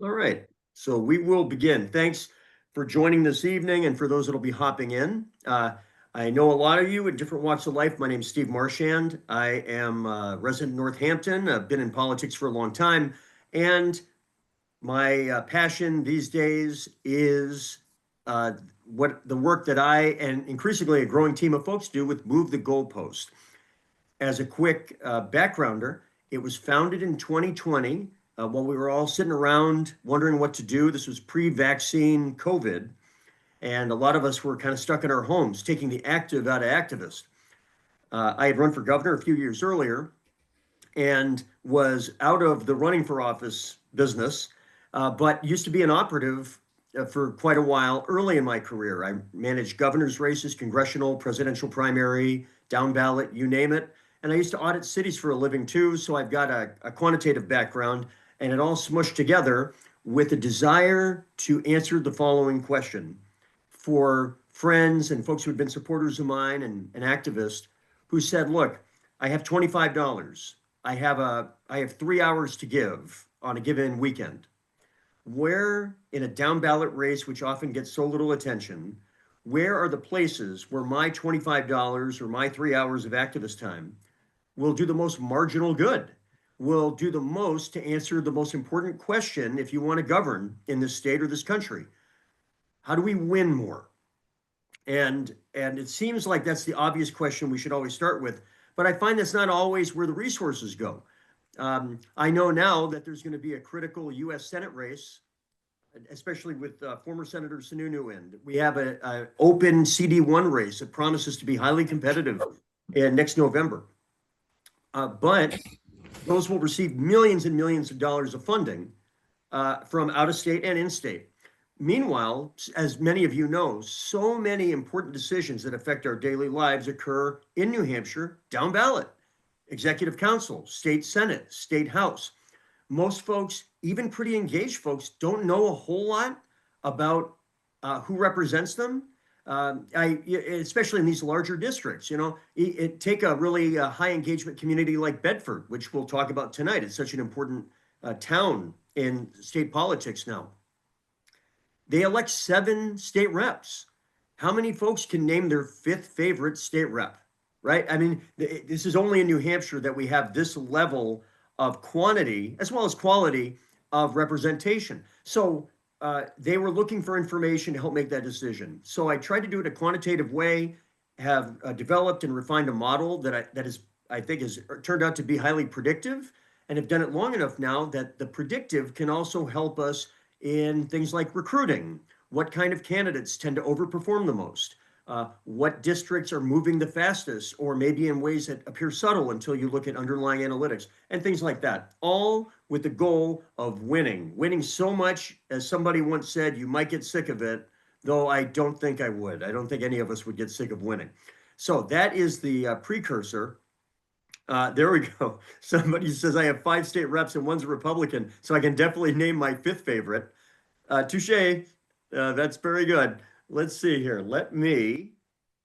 All right, so we will begin. Thanks for joining this evening and for those that'll be hopping in. I know a lot of you in different walks of life. My name is Steve Marchand. I am a resident in Northampton. I've been in politics for a long time. And my passion these days is what the work that I and increasingly a growing team of folks do with Move the Goalpost. As a quick backgrounder, it was founded in 2020 while we were all sitting around wondering what to do. This was pre-vaccine COVID, and a lot of us were kind of stuck in our homes, taking the active out of activists. I had run for governor a few years earlier and was out of the running for office business, but used to be an operative for quite a while early in my career. I managed governor's races, congressional, presidential primary, down ballot, you name it. And I used to audit cities for a living too. So I've got a quantitative background, and it all smushed together with a desire to answer the following question for friends and folks who had been supporters of mine and activists who said, look, I have $25. I have 3 hours to give on a given weekend. Where in a down ballot race, which often gets so little attention, where are the places where my $25 or my 3 hours of activist time will do the most marginal good, will do the most to answer the most important question if you want to govern in this state or this country? How do we win more? And it seems like that's the obvious question we should always start with, but I find that's not always where the resources go. I know now that there's going to be a critical U.S. Senate race, especially with former Senator Sununu in. We have an open CD1 race that promises to be highly competitive in next November. But those will receive millions and millions of dollars of funding from out of state and in state. Meanwhile, as many of you know, so many important decisions that affect our daily lives occur in New Hampshire, down ballot, executive council, state senate, state house. Most folks, even pretty engaged folks, don't know a whole lot about who represents them. Especially in these larger districts, take a really high engagement community like Bedford, which we'll talk about tonight. It's such an important town in state politics now. They elect 7 state reps. How many folks can name their 5th favorite state rep, right? I mean, this is only in New Hampshire that we have this level of quantity as well as quality of representation. So they were looking for information to help make that decision. So I tried to do it a quantitative way, have developed and refined a model that I think has turned out to be highly predictive, and have done it long enough now that the predictive can also help us in things like recruiting. What kind of candidates tend to overperform the most? What districts are moving the fastest, or maybe in ways that appear subtle until you look at underlying analytics and things like that, all with the goal of winning so much, as somebody once said, you might get sick of it, though I don't think I would. I don't think any of us would get sick of winning. So that is the precursor. There we go. Somebody says I have 5 state reps and one's a Republican, so I can definitely name my 5th favorite. Touche. That's very good. Let's see here. Let me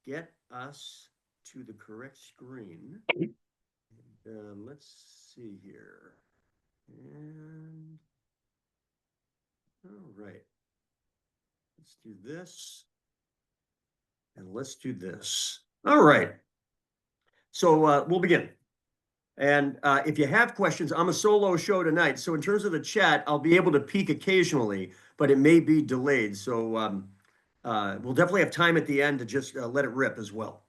get us to the correct screen. Let's see here. And all right. Let's do this. And let's do this. All right. So we'll begin. And if you have questions, I'm a solo show tonight. So in terms of the chat, I'll be able to peek occasionally, but it may be delayed. So we'll definitely have time at the end to just let it rip as well.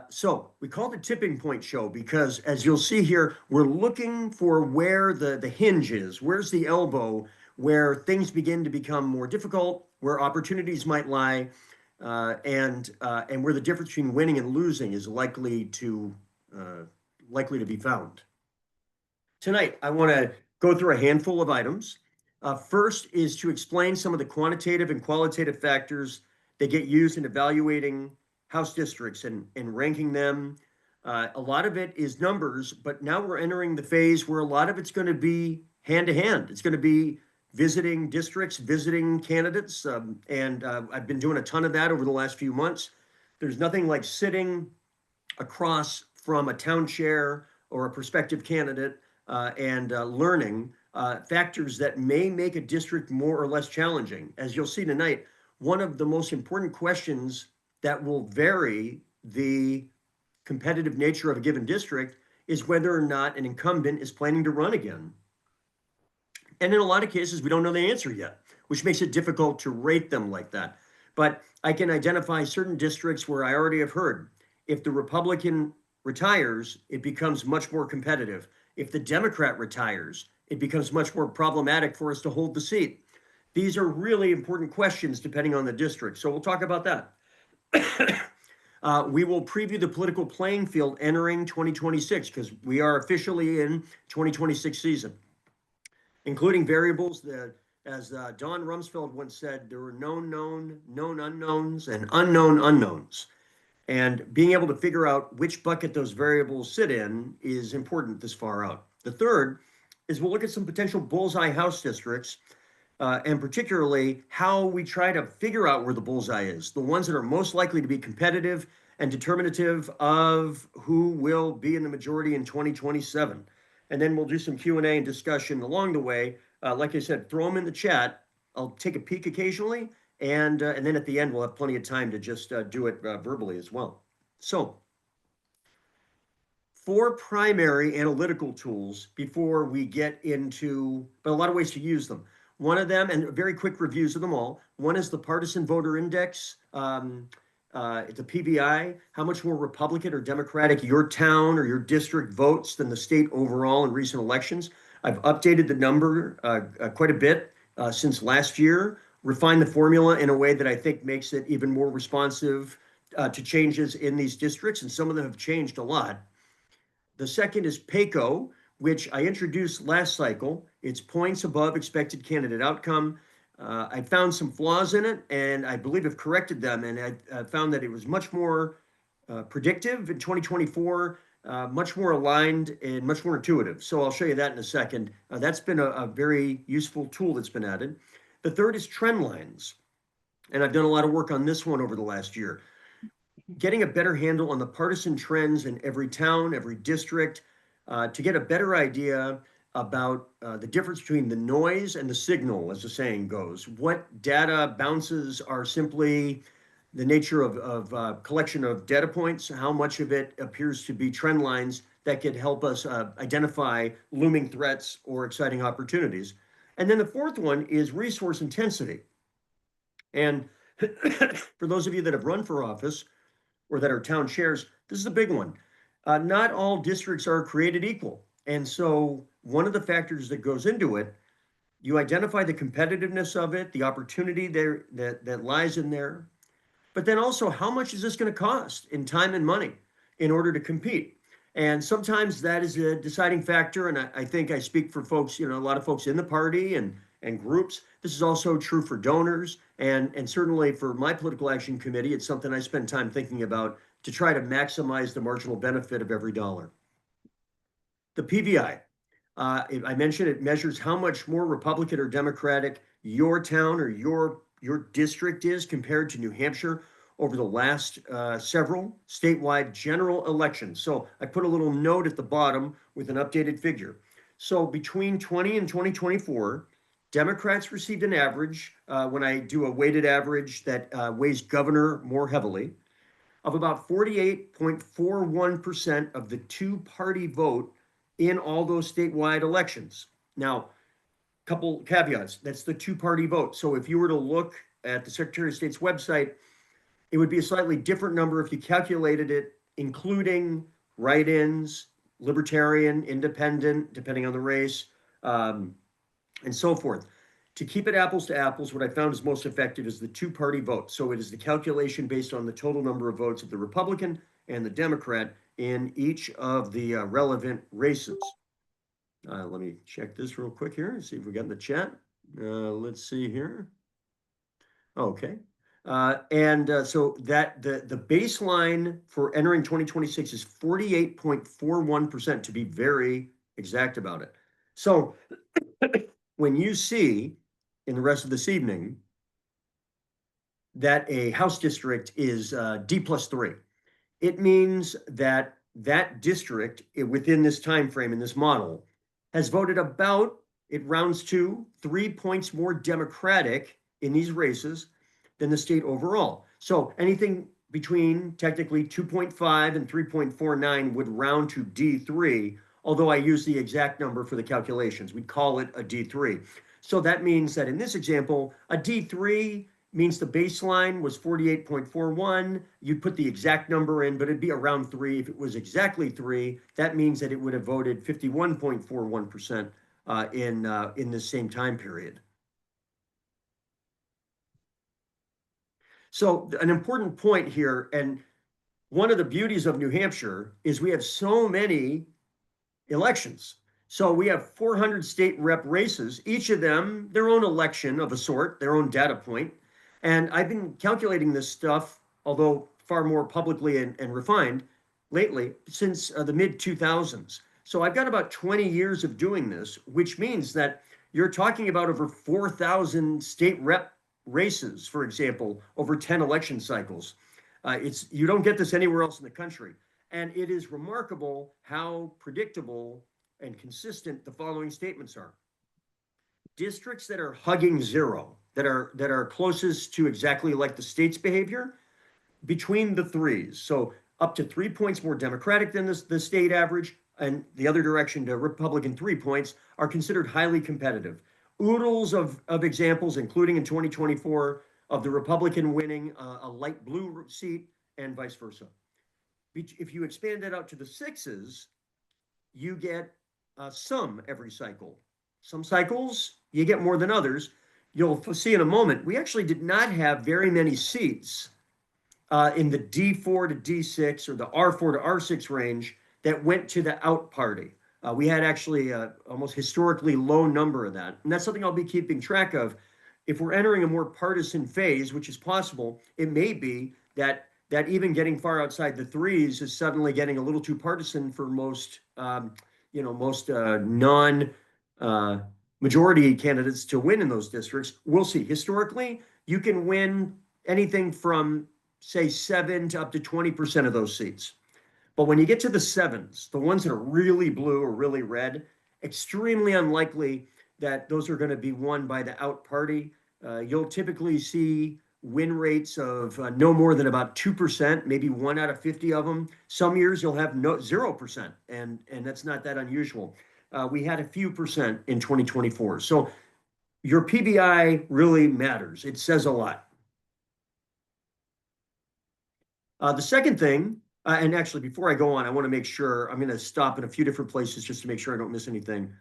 So we call it a tipping point show because, as you'll see here, we're looking for where the hinge is. Where's the elbow where things begin to become more difficult, where opportunities might lie, and where the difference between winning and losing is likely to be found. Tonight, I want to go through a handful of items. First is to explain some of the quantitative and qualitative factors that get used in evaluating House districts and ranking them. A lot of it is numbers, but now we're entering the phase where a lot of it's going to be hand to hand. It's going to be visiting districts, visiting candidates, and I've been doing a ton of that over the last few months. There's nothing like sitting across from a town chair or a prospective candidate and learning factors that may make a district more or less challenging. As you'll see tonight, one of the most important questions that will vary the competitive nature of a given district is whether or not an incumbent is planning to run again. And in a lot of cases, we don't know the answer yet, which makes it difficult to rate them like that. But I can identify certain districts where I already have heard if the Republican retires, it becomes much more competitive. If the Democrat retires, it becomes much more problematic for us to hold the seat. These are really important questions depending on the district. So we'll talk about that. We will preview the political playing field entering 2026 because we are officially in 2026 season, including variables that, as Don Rumsfeld once said, there were known unknowns, and unknown unknowns. And being able to figure out which bucket those variables sit in is important this far out. The third is we'll look at some potential bullseye House districts, and particularly how we try to figure out where the bullseye is, the ones that are most likely to be competitive and determinative of who will be in the majority in 2027. And then we'll do some Q&A and discussion along the way. Like I said, throw them in the chat. I'll take a peek occasionally, and then at the end, we'll have plenty of time to just do it verbally as well. So, 4 primary analytical tools before we get into, but a lot of ways to use them. One of them, and very quick reviews of them all. One is the Partisan Voter Index, the PVI, how much more Republican or Democratic your town or your district votes than the state overall in recent elections. I've updated the number quite a bit since last year, refined the formula in a way that I think makes it even more responsive to changes in these districts, and some of them have changed a lot. The second is PACO, which I introduced last cycle. It's points above expected candidate outcome. I found some flaws in it, and I believe I've corrected them, and I found that it was much more predictive in 2024, much more aligned and much more intuitive. So I'll show you that in a second. That's been a very useful tool that's been added. The third is trend lines, and I've done a lot of work on this one over the last year. Getting a better handle on the partisan trends in every town, every district, to get a better idea about the difference between the noise and the signal, as the saying goes. What data bounces are simply the nature of collection of data points, how much of it appears to be trend lines that could help us identify looming threats or exciting opportunities. And then the fourth one is resource intensity. And for those of you that have run for office or that are town chairs, this is a big one. Not all districts are created equal. And so one of the factors that goes into it, you identify the competitiveness of it, the opportunity there that lies in there, but then also how much is this going to cost in time and money in order to compete? And sometimes that is a deciding factor. And I think I speak for folks, a lot of folks in the party and groups. This is also true for donors. And certainly for my political action committee, it's something I spend time thinking about to try to maximize the marginal benefit of every dollar. The PVI, I mentioned it measures how much more Republican or Democratic your town or your district is compared to New Hampshire over the last several statewide general elections. So I put a little note at the bottom with an updated figure. So between 20 and 2024, Democrats received an average, when I do a weighted average that weighs governor more heavily, of about 48.41% of the two-party vote in all those statewide elections. Now, couple caveats, that's the two-party vote. So if you were to look at the Secretary of State's website, it would be a slightly different number if you calculated it, including write-ins, libertarian, independent, depending on the race, and so forth. To keep it apples to apples, what I found is most effective is the two-party vote. So it is the calculation based on the total number of votes of the Republican and the Democrat in each of the relevant races. Let me check this real quick here and see if we got in the chat. Let's see here. Okay. So that the baseline for entering 2026 is 48.41%, to be very exact about it. So when you see in the rest of this evening that a House district is D+3, it means that that district within this time frame in this model has voted about it rounds to 3 points more Democratic in these races than the state overall. So anything between technically 2.5 and 3.49 would round to D3, although I use the exact number for the calculations. We'd call it a D3. So that means that in this example, a D3 means the baseline was 48.41. You'd put the exact number in, but it'd be around 3. If it was exactly 3, that means that it would have voted 51.41% in the same time period. So an important point here, and one of the beauties of New Hampshire is we have so many elections. So we have 400 state rep races, each of them their own election of a sort, their own data point. And I've been calculating this stuff, although far more publicly and refined lately, since the mid 2000s. So I've got about 20 years of doing this, which means that you're talking about over 4,000 state rep races, for example, over 10 election cycles. You don't get this anywhere else in the country. And it is remarkable how predictable and consistent the following statements are. Districts that are hugging zero, that are closest to exactly like the state's behavior, between the threes. So up to 3 points more Democratic than the state average, and the other direction to Republican 3 points, are considered highly competitive. Oodles of examples, including in 2024, of the Republican winning a light blue seat and vice versa. If you expand that out to the sixes, you get some every cycle. Some cycles you get more than others. You'll see in a moment, we actually did not have very many seats in the D4 to D6 or the R4 to R6 range that went to the out party. We had actually almost historically low number of that. And that's something I'll be keeping track of. If we're entering a more partisan phase, which is possible, it may be that even getting far outside the threes is suddenly getting a little too partisan for most non-majority candidates to win in those districts. We'll see. Historically, you can win anything from, say, 7 to up to 20% of those seats. But when you get to the sevens, the ones that are really blue or really red, extremely unlikely that those are going to be won by the out party. You'll typically see win rates of no more than about 2%, maybe 1 out of 50 of them. Some years you'll have 0%, and that's not that unusual. We had a few percent in 2024. So your PBI really matters. It says a lot. The second thing, and actually before I go on, I want to make sure, I'm going to stop in a few different places just to make sure I don't miss anything.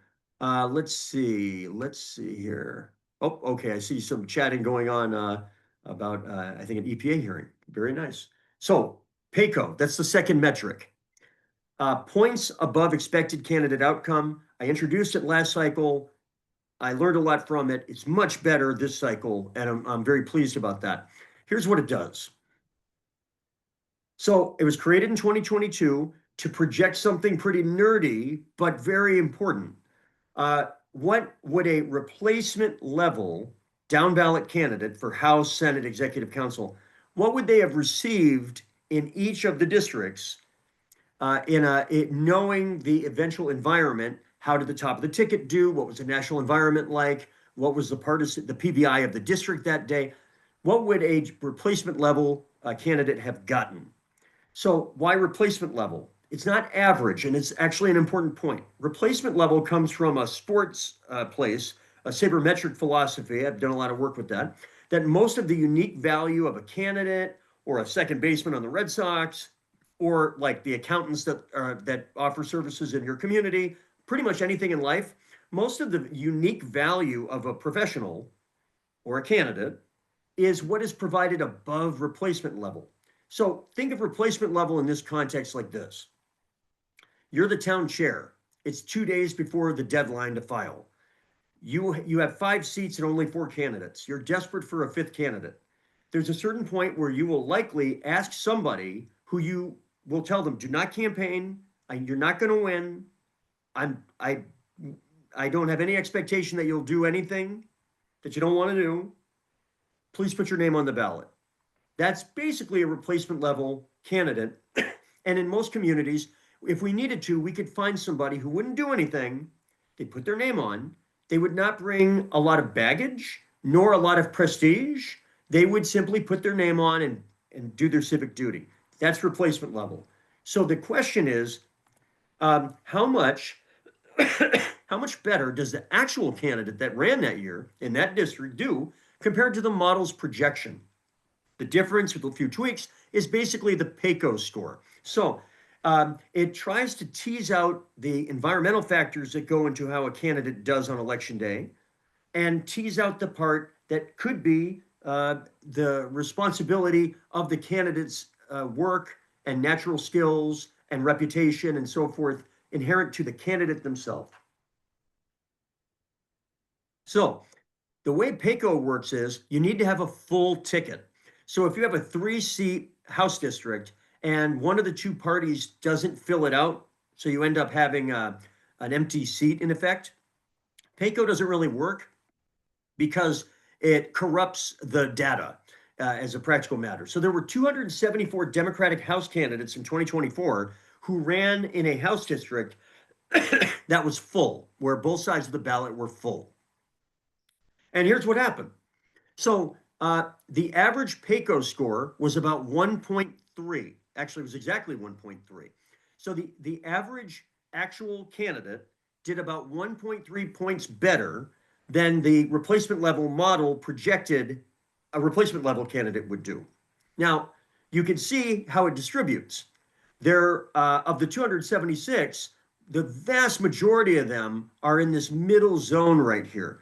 Let's see here. Oh, okay, I see some chatting going on about, I think, an EPA hearing. Very nice. So PAYCO, that's the second metric. Points above expected candidate outcome. I introduced it last cycle. I learned a lot from it. It's much better this cycle, and I'm very pleased about that. Here's what it does. So it was created in 2022 to project something pretty nerdy, but very important. What would a replacement level down ballot candidate for House, Senate, Executive Council, what would they have received in each of the districts knowing the eventual environment? How did the top of the ticket do? What was the national environment like? What was the PBI of the district that day? What would a replacement level candidate have gotten? So why replacement level? It's not average, and it's actually an important point. Replacement level comes from a sports place, a sabermetric philosophy. I've done a lot of work with that. That most of the unique value of a candidate or a second baseman on the Red Sox, or like the accountants that offer services in your community, pretty much anything in life, most of the unique value of a professional or a candidate is what is provided above replacement level. So think of replacement level in this context like this. You're the town chair. It's 2 days before the deadline to file. You have 5 seats and only 4 candidates. You're desperate for a 5th candidate. There's a certain point where you will likely ask somebody who you will tell them, do not campaign. You're not going to win. I don't have any expectation that you'll do anything that you don't want to do. Please put your name on the ballot. That's basically a replacement level candidate. And in most communities, if we needed to, we could find somebody who wouldn't do anything. They'd put their name on. They would not bring a lot of baggage nor a lot of prestige. They would simply put their name on and do their civic duty. That's replacement level. So the question is, how much how much better does the actual candidate that ran that year in that district do compared to the model's projection? The difference with a few tweaks is basically the PACO score. So it tries to tease out the environmental factors that go into how a candidate does on election day and tease out the part that could be the responsibility of the candidate's work and natural skills and reputation and so forth inherent to the candidate themselves. So the way PACO works is you need to have a full ticket. So if you have a 3-seat House district and one of the two parties doesn't fill it out, so you end up having an empty seat in effect, PACO doesn't really work because it corrupts the data as a practical matter. So there were 274 Democratic House candidates in 2024 who ran in a House district that was full, where both sides of the ballot were full. And here's what happened. So the average PACO score was about 1.3. Actually, it was exactly 1.3. So the average actual candidate did about 1.3 points better than the replacement level model projected a replacement level candidate would do. Now, you can see how it distributes. There, of the 276, the vast majority of them are in this middle zone right here.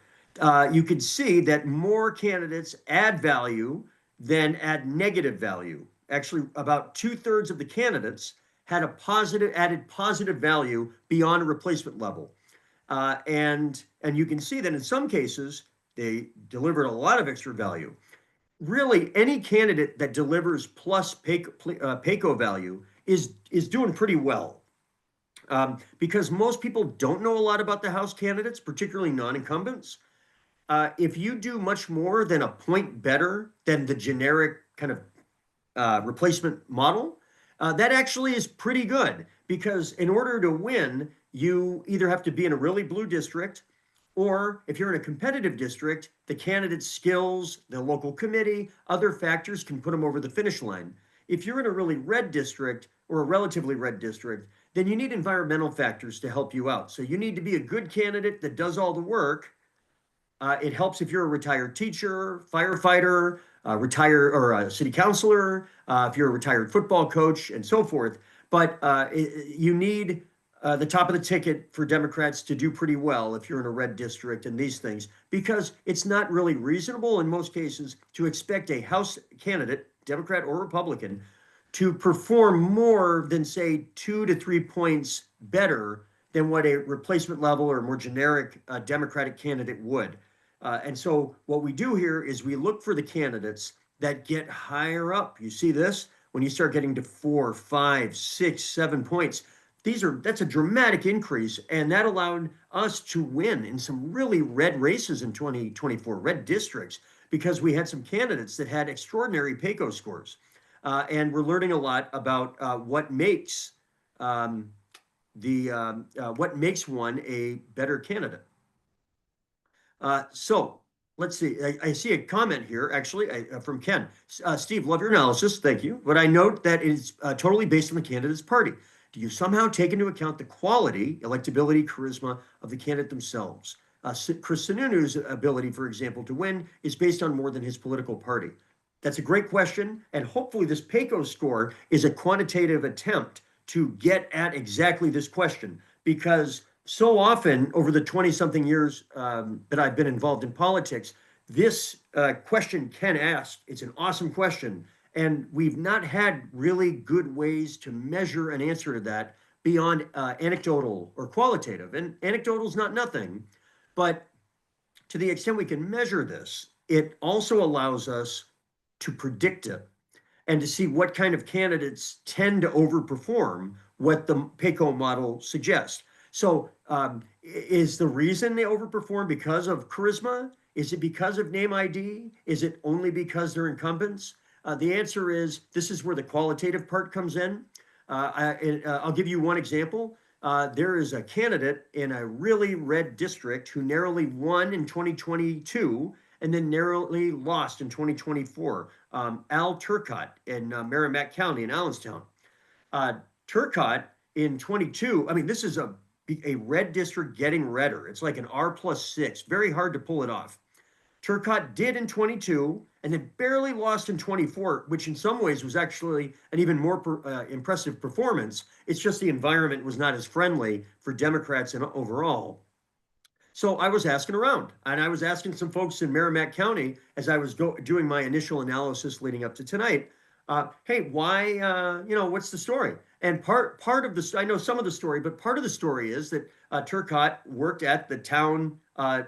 You can see that more candidates add value than add negative value. Actually, about 2/3 of the candidates had added positive value beyond a replacement level. And you can see that in some cases, they delivered a lot of extra value. Really, any candidate that delivers plus PACO value is doing pretty well. Because most people don't know a lot about the House candidates, particularly non-incumbents. If you do much more than a point better than the generic kind of replacement model, that actually is pretty good because in order to win, you either have to be in a really blue district, or if you're in a competitive district, the candidate's skills, the local committee, other factors can put them over the finish line. If you're in a really red district or a relatively red district, then you need environmental factors to help you out. So you need to be a good candidate that does all the work. It helps if you're a retired teacher, firefighter, retired or a city councilor, if you're a retired football coach, and so forth. But you need the top of the ticket for Democrats to do pretty well if you're in a red district and these things, because it's not really reasonable in most cases to expect a House candidate, Democrat or Republican, to perform more than, say, 2 to 3 points better than what a replacement level or more generic Democratic candidate would. And so what we do here is we look for the candidates that get higher up. You see this? When you start getting to 4, 5, 6, 7 points, that's a dramatic increase. And that allowed us to win in some really red races in 2024, red districts, because we had some candidates that had extraordinary PACO scores. And we're learning a lot about what makes one a better candidate. So let's see. I see a comment here, actually, from Ken. Steve, love your analysis. Thank you. But I note that it's totally based on the candidate's party. Do you somehow take into account the quality, electability, charisma of the candidate themselves? Chris Sununu's ability, for example, to win is based on more than his political party. That's a great question. And hopefully this PACO score is a quantitative attempt to get at exactly this question, because so often over the 20-something years that I've been involved in politics, this question Ken asked, it's an awesome question. And we've not had really good ways to measure an answer to that beyond anecdotal or qualitative. And anecdotal is not nothing, but to the extent we can measure this, it also allows us to predict it and to see what kind of candidates tend to overperform what the PACO model suggests. So is the reason they overperform because of charisma? Is it because of name ID? Is it only because they're incumbents? The answer is this is where the qualitative part comes in. I'll give you one example. there is a candidate in a really red district who narrowly won in 2022 and then narrowly lost in 2024. Al Turcotte in Merrimack County in Allenstown. Uh, Turcotte in 22, I mean, this is a red district getting redder. It's like an R+6, very hard to pull it off. Turcotte did in 22 and then barely lost in 24, which in some ways was actually an even more impressive performance. It's just the environment was not as friendly for Democrats in overall. So I was asking around, and I was asking some folks in Merrimack County as I was doing my initial analysis leading up to tonight. Hey, why? What's the story? And part of this, I know some of the story, but part of the story is that Turcotte worked at the town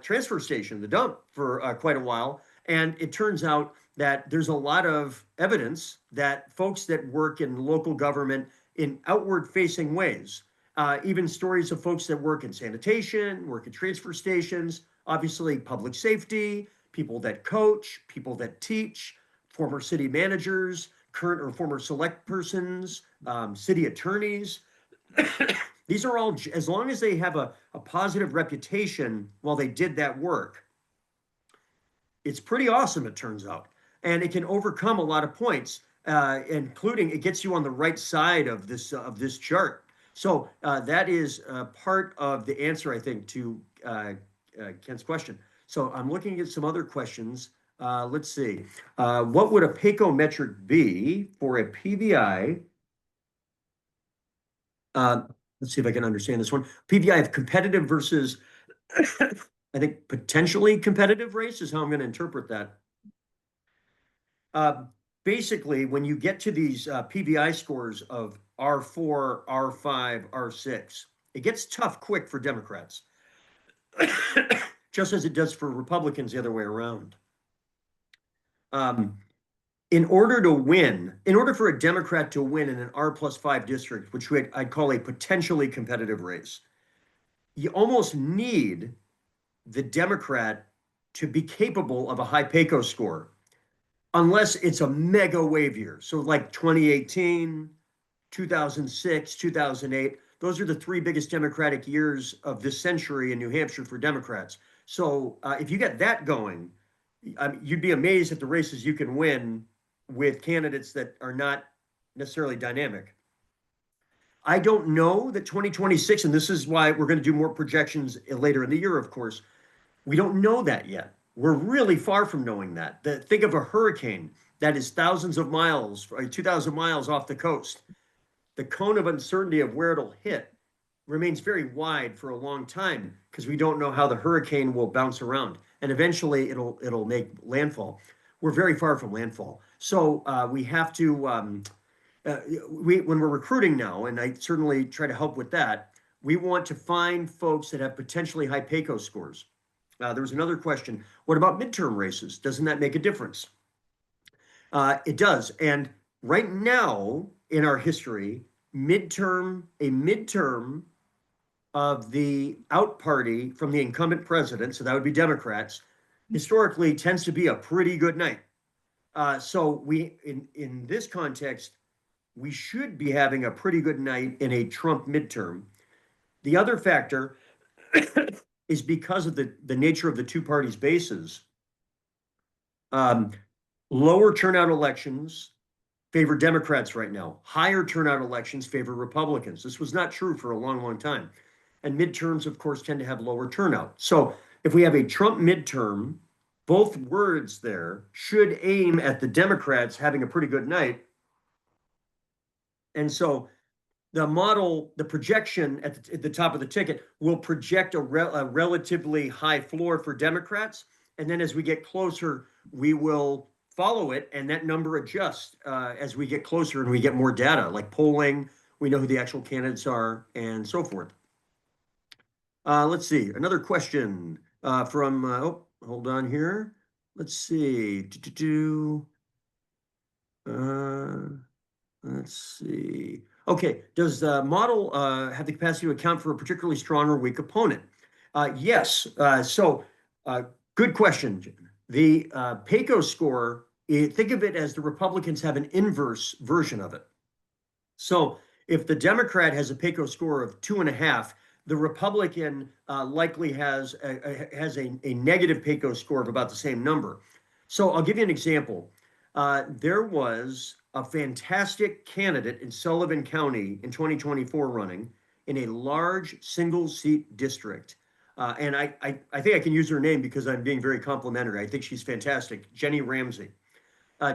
transfer station, the dump, for quite a while, and it turns out that there's a lot of evidence that folks that work in local government in outward-facing ways, even stories of folks that work in sanitation, work at transfer stations, obviously public safety, people that coach, people that teach, former city managers, current or former select persons, city attorneys. These are all, as long as they have a positive reputation while they did that work, it's pretty awesome, it turns out. And it can overcome a lot of points, including it gets you on the right side of this chart. So that is part of the answer, I think, to Ken's question. So I'm looking at some other questions. Let's see. What would a PACO metric be for a PVI? Let's see if I can understand this one. PVI of competitive versus, I think, potentially competitive race is how I'm going to interpret that. Basically, when you get to these PVI scores of R4, R5, R6, it gets tough quick for Democrats, just as it does for Republicans the other way around. In order for a Democrat to win in an R+5 district, which I'd call a potentially competitive race, you almost need the Democrat to be capable of a high PACO score, unless it's a mega wave year. So like 2018, 2006, 2008, those are the three biggest Democratic years of this century in New Hampshire for Democrats. So if you get that going, you'd be amazed at the races you can win with candidates that are not necessarily dynamic. I don't know that 2026, and this is why we're going to do more projections later in the year, of course. We don't know that yet. We're really far from knowing that. Think of a hurricane that is thousands of miles, 2,000 miles off the coast. The cone of uncertainty of where it'll hit remains very wide for a long time because we don't know how the hurricane will bounce around, and eventually it'll make landfall. We're very far from landfall, so we have to when we're recruiting now, and I certainly try to help with that. We want to find folks that have potentially high PACO scores. There was another question. What about midterm races? Doesn't that make a difference? It does. And right now in our history, a midterm of the out party from the incumbent president, so that would be Democrats, historically tends to be a pretty good night. So in this context, we should be having a pretty good night in a Trump midterm. The other factor is because of the nature of the two parties' bases. Lower turnout elections favor Democrats right now. Higher turnout elections favor Republicans. This was not true for a long, long time. And midterms, of course, tend to have lower turnout. So if we have a Trump midterm, both words there should aim at the Democrats having a pretty good night. And so the model, the projection at the top of the ticket will project a relatively high floor for Democrats. And then as we get closer, we will follow it, and that number adjusts as we get closer and we get more data, like polling, we know who the actual candidates are, and so forth. Let's see, another question from, hold on here. Let's see. Let's see. Okay, does the model have the capacity to account for a particularly strong or weak opponent? Yes. Good question. The PACO score, think of it as the Republicans have an inverse version of it. So If the Democrat has a PAYCO score of 2.5, the Republican likely has a negative PAYCO score of about the same number. So I'll give you an example. There was a fantastic candidate in Sullivan County in 2024 running in a large single seat district. And I think I can use her name because I'm being very complimentary. I think she's fantastic. Jenny Ramsey.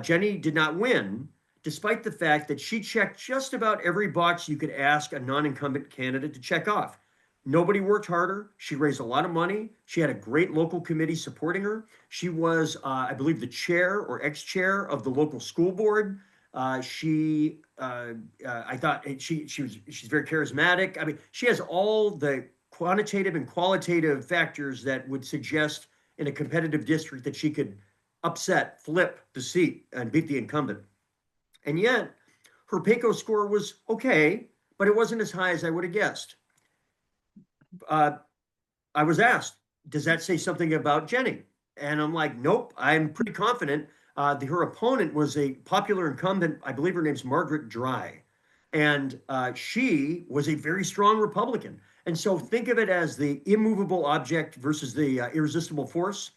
Jenny did not win, despite the fact that she checked just about every box you could ask a non-incumbent candidate to check off. Nobody worked harder. She raised a lot of money. She had a great local committee supporting her. She was, I believe, the chair or ex-chair of the local school board. I thought she's very charismatic. I mean, she has all the quantitative and qualitative factors that would suggest in a competitive district that she could upset, flip the seat, and beat the incumbent. And yet, her PAYCO score was okay, but it wasn't as high as I would have guessed. I was asked, does that say something about Jenny? And I'm like, nope, I'm pretty confident. Her opponent was a popular incumbent. I believe her name's Margaret Dry. And she was a very strong Republican. And so think of it as the immovable object versus the irresistible force.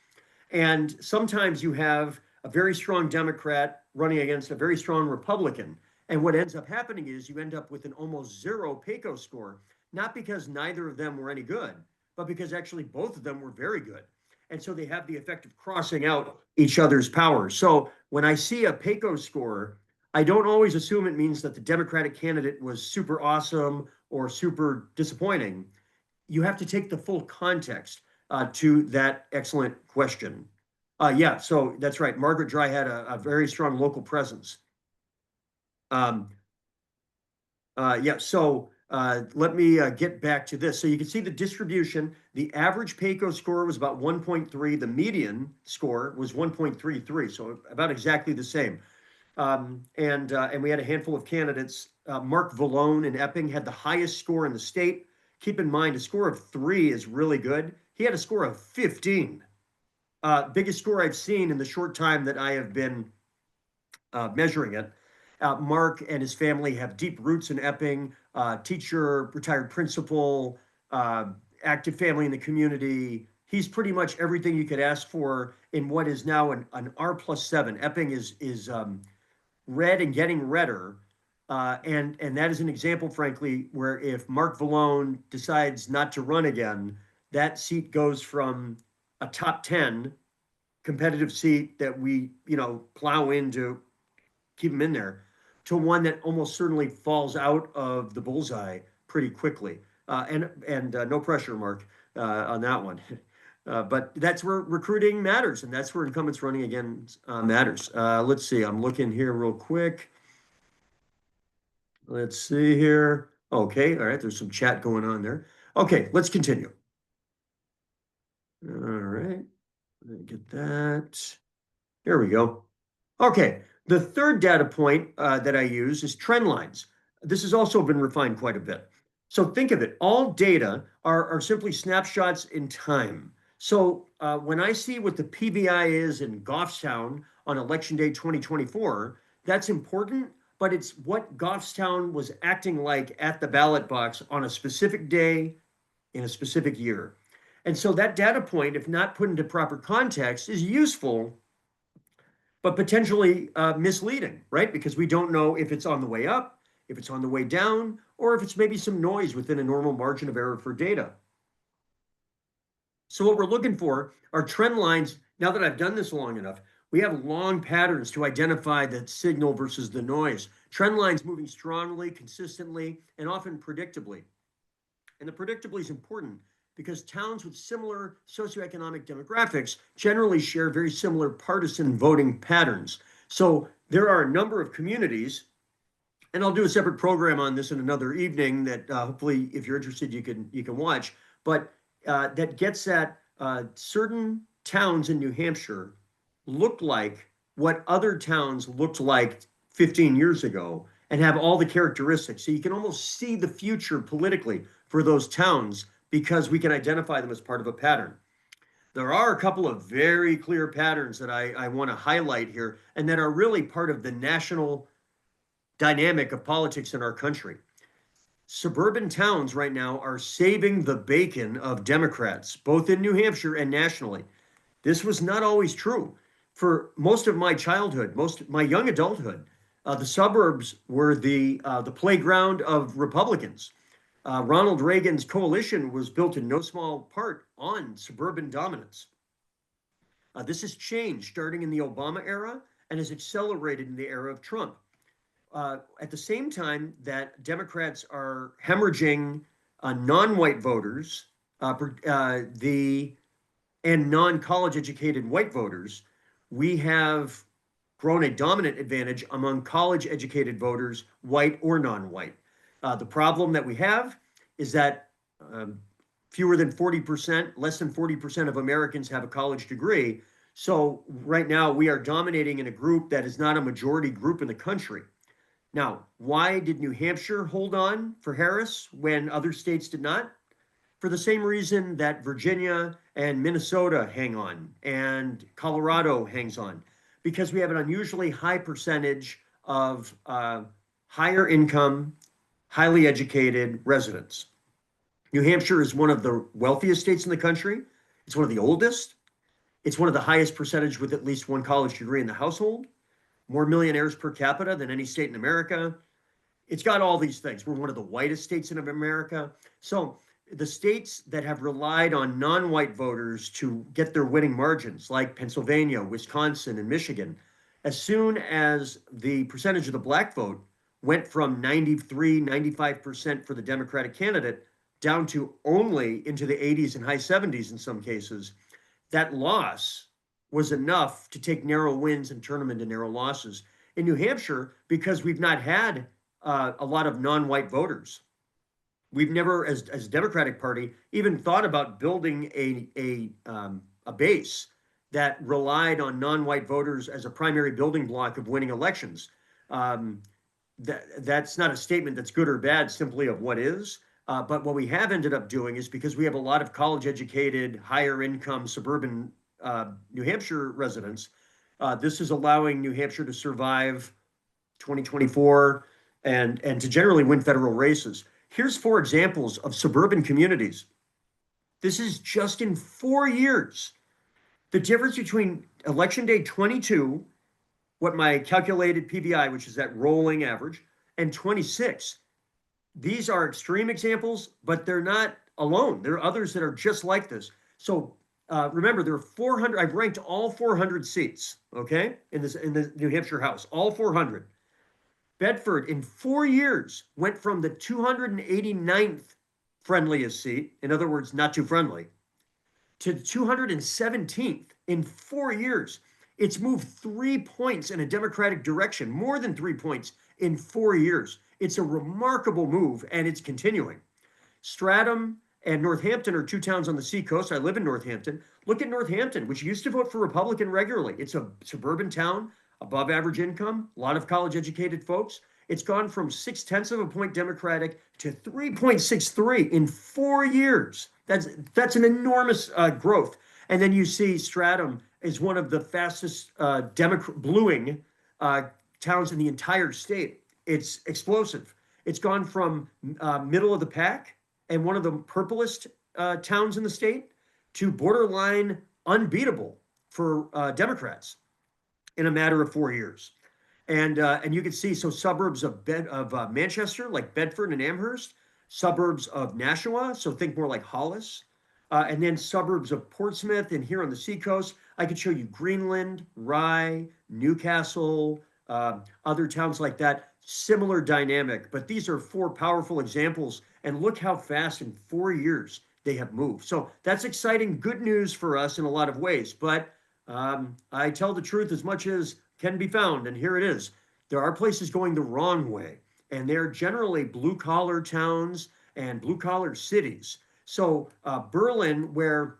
And sometimes you have a very strong Democrat running against a very strong Republican. And what ends up happening is you end up with an almost zero PAYCO score, not because neither of them were any good, but because actually both of them were very good. And so they have the effect of crossing out each other's powers. So when I see a PAYCO score, I don't always assume it means that the Democratic candidate was super awesome or super disappointing. You have to take the full context to that excellent question. Yeah, so that's right. Margaret Dry had a very strong local presence. Yeah, so let me get back to this. So you can see the distribution. The average PAYCO score was about 1.3. The median score was 1.33, so about exactly the same. And we had a handful of candidates. Mark Vallone in Epping had the highest score in the state. Keep in mind, a score of 3 is really good. He had a score of 15. Biggest score I've seen in the short time that I have been measuring it. Mark and his family have deep roots in Epping, teacher, retired principal, active family in the community. He's pretty much everything you could ask for in what is now an R+7. Epping is red and getting redder. And that is an example, frankly, where if Mark Vallone decides not to run again, that seat goes from a top 10 competitive seat that we, plow into, keep him in there, to one that almost certainly falls out of the bullseye pretty quickly. And no pressure, Mark, on that one. But that's where recruiting matters, and that's where incumbents running again matters. Let's see, I'm looking here real quick. Let's see here. Okay, all right, there's some chat going on there. Okay, let's continue. All right, get that. There we go. Okay, the third data point that I use is trend lines. This has also been refined quite a bit. So think of it, all data are simply snapshots in time. So when I see what the PVI is in Goffstown on election day 2024, that's important, but it's what Goffstown was acting like at the ballot box on a specific day in a specific year. And so that data point, if not put into proper context, is useful, but potentially misleading, right? Because we don't know if it's on the way up, if it's on the way down, or if it's maybe some noise within a normal margin of error for data. So what we're looking for are trend lines. Now that I've done this long enough, we have long patterns to identify the signal versus the noise. Trend lines moving strongly, consistently, and often predictably. And the predictably is important because towns with similar socioeconomic demographics generally share very similar partisan voting patterns. So there are a number of communities, and I'll do a separate program on this in another evening that hopefully, if you're interested, you can watch. But that gets at certain towns in New Hampshire look like what other towns looked like 15 years ago and have all the characteristics. So you can almost see the future politically for those towns because we can identify them as part of a pattern. There are a couple of very clear patterns that I want to highlight here and that are really part of the national dynamic of politics in our country. suburban towns right now are saving the bacon of Democrats, both in New Hampshire and nationally. This was not always true. For most of my childhood, most of my young adulthood, the suburbs were the playground of Republicans. Ronald Reagan's coalition was built in no small part on suburban dominance. This has changed starting in the Obama era and has accelerated in the era of Trump. At the same time that Democrats are hemorrhaging non-white voters, the and non-college educated white voters, we have grown a dominant advantage among college educated voters, white or non-white. The problem that we have is that fewer than 40%, less than 40% of Americans have a college degree. So right now we are dominating in a group that is not a majority group in the country. Now, why did New Hampshire hold on for Harris when other states did not? For the same reason that Virginia and Minnesota hang on and Colorado hangs on, because we have an unusually high percentage of higher income, highly educated residents. New Hampshire is one of the wealthiest states in the country. It's one of the oldest. It's one of the highest percentage with at least one college degree in the household, more millionaires per capita than any state in America. It's got all these things. We're one of the whitest states in America. So the states that have relied on non-white voters to get their winning margins, like Pennsylvania, Wisconsin, and Michigan, as soon as the percentage of the black vote went from 93, 95% for the Democratic candidate down to only into the 80s and high 70s in some cases, that loss was enough to take narrow wins and turn them into narrow losses. In New Hampshire, because we've not had a lot of non-white voters, we've never, as a Democratic Party, even thought about building a base that relied on non-white voters as a primary building block of winning elections. That's not a statement that's good or bad, simply of what is. But what we have ended up doing is, because we have a lot of college-educated, higher-income suburban New Hampshire residents, this is allowing New Hampshire to survive 2024 and to generally win federal races. Here's 4 examples of suburban communities. This is just in 4 years. The difference between election day 22, what my calculated PVI, which is that rolling average, and 26. These are extreme examples, but they're not alone. There are others that are just like this. So remember, there are 400. I've ranked all 400 seats, okay, in the New Hampshire House, all 400. Bedford, in 4 years, went from the 289th friendliest seat, in other words, not too friendly, to 217th in 4 years. It's moved 3 points in a Democratic direction, more than 3 points in 4 years. It's a remarkable move, and it's continuing. Stratham and Northampton are 2 towns on the seacoast. I live in Northampton. Look at Northampton, which used to vote for Republican regularly. It's a suburban town, above average income, a lot of college educated folks. It's gone from 0.6 of a point Democratic to 3.63 in 4 years. That's an enormous growth. And then you see Stratham is one of the fastest bluing towns in the entire state. It's explosive. It's gone from middle of the pack and one of the purplest towns in the state to borderline unbeatable for Democrats in a matter of 4 years. And you can see, so suburbs of Manchester, like Bedford and Amherst, suburbs of Nashua, so think more like Hollis, and then suburbs of Portsmouth and here on the seacoast. I could show you Greenland, Rye, Newcastle, other towns like that, similar dynamic. But these are 4 powerful examples, and look how fast in 4 years they have moved. So that's exciting, good news for us in a lot of ways. But I tell the truth as much as can be found, and here it is. There are places going the wrong way, and they're generally blue-collar towns and blue-collar cities. So Berlin, where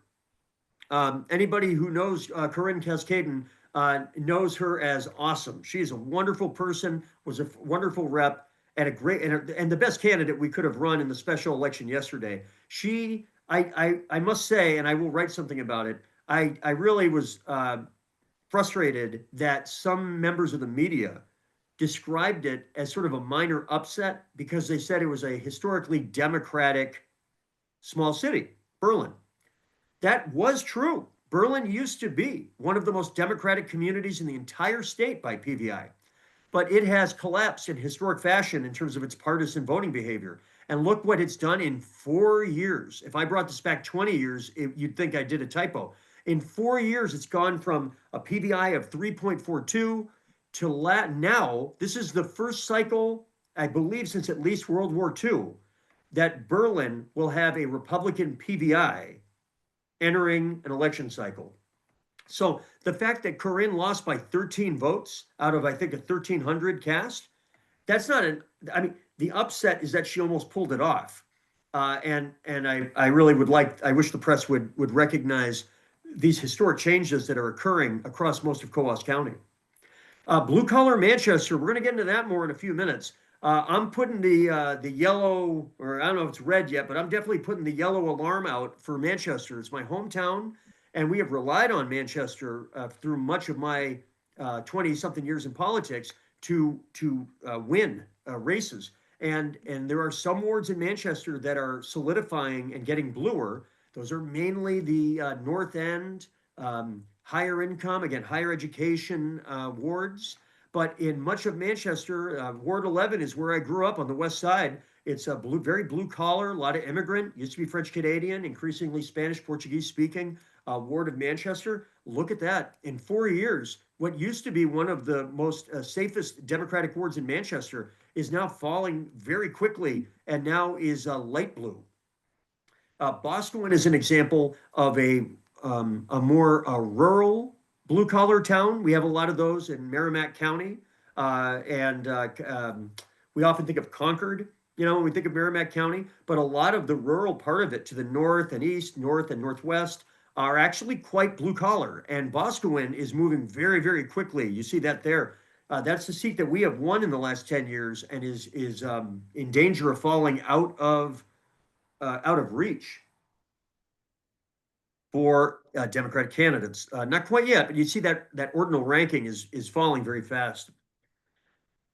anybody who knows Corinne Cascaden knows her as awesome. She's a wonderful person, was a wonderful rep, and a great and the best candidate we could have run in the special election yesterday. I must say, and I will write something about it, I really was frustrated that some members of the media described it as sort of a minor upset because they said it was a historically Democratic small city, Berlin. That was true. Berlin used to be one of the most Democratic communities in the entire state by PVI, but it has collapsed in historic fashion in terms of its partisan voting behavior. And look what it's done in 4 years. If I brought this back 20 years, you'd think I did a typo. In 4 years, it's gone from a PVI of 3.42 to now, this is the first cycle, I believe, since at least World War II, that Berlin will have a Republican PVI entering an election cycle. So the fact that Corinne lost by 13 votes out of, I think, a 1,300 cast, that's not I mean, the upset is that she almost pulled it off. And I really I wish the press would recognize these historic changes that are occurring across most of Coos County. Blue collar Manchester, we're going to get into that more in a few minutes. I'm putting the yellow, or I don't know if it's red yet, but I'm definitely putting the yellow alarm out for Manchester. It's my hometown, and we have relied on Manchester through much of my 20-something years in politics to win races. And there are some wards in Manchester that are solidifying and getting bluer. Those are mainly the North End, higher income, again, higher education wards. But in much of Manchester, Ward 11 is where I grew up on the west side. It's a very blue collar, a lot of immigrant, used to be French Canadian, increasingly Spanish, Portuguese speaking ward of Manchester. Look at that. In 4 years, what used to be one of the most safest Democratic wards in Manchester is now falling very quickly and now is light blue. Boscawen is an example of a more rural blue collar town. We have a lot of those in Merrimack County. We often think of Concord, when we think of Merrimack County, but a lot of the rural part of it to the north and east, north and northwest are actually quite blue collar. And Boscawen is moving very, very quickly. You see that there. That's the seat that we have won in the last 10 years and is in danger of falling out of reach for Democratic candidates. Not quite yet, but you see that ordinal ranking is falling very fast.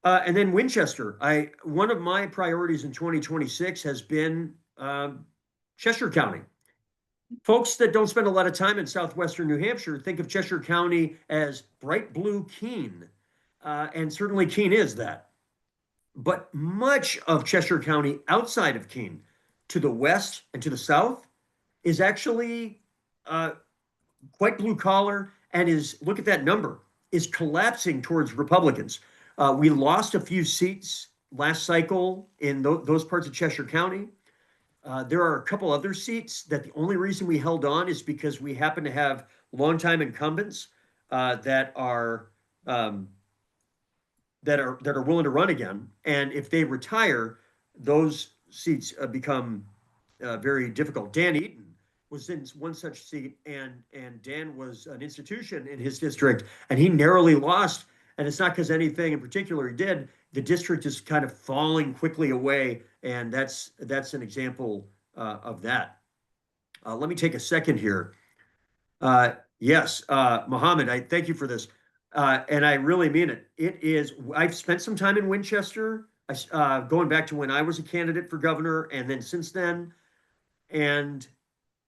And then Winchester. One of my priorities in 2026 has been Cheshire County. Folks that don't spend a lot of time in southwestern New Hampshire think of Cheshire County as bright blue Keene, and certainly Keene is that. But much of Cheshire County outside of Keene, to the west and to the south, is actually quite blue collar and look at that number, is collapsing towards Republicans. We lost a few seats last cycle in those parts of Cheshire County. There are a couple other seats that the only reason we held on is because we happen to have longtime incumbents that are willing to run again. And if they retire, those seats become very difficult. Dan Eaton was in one such seat, and Dan was an institution in his district, and he narrowly lost. And it's not because anything in particular he did. The district is kind of falling quickly away, and that's an example of that. Let me take a second here. Yes, Mohammed, I thank you for this, and I really mean it. I've spent some time in Winchester, going back to when I was a candidate for governor, and then since then, and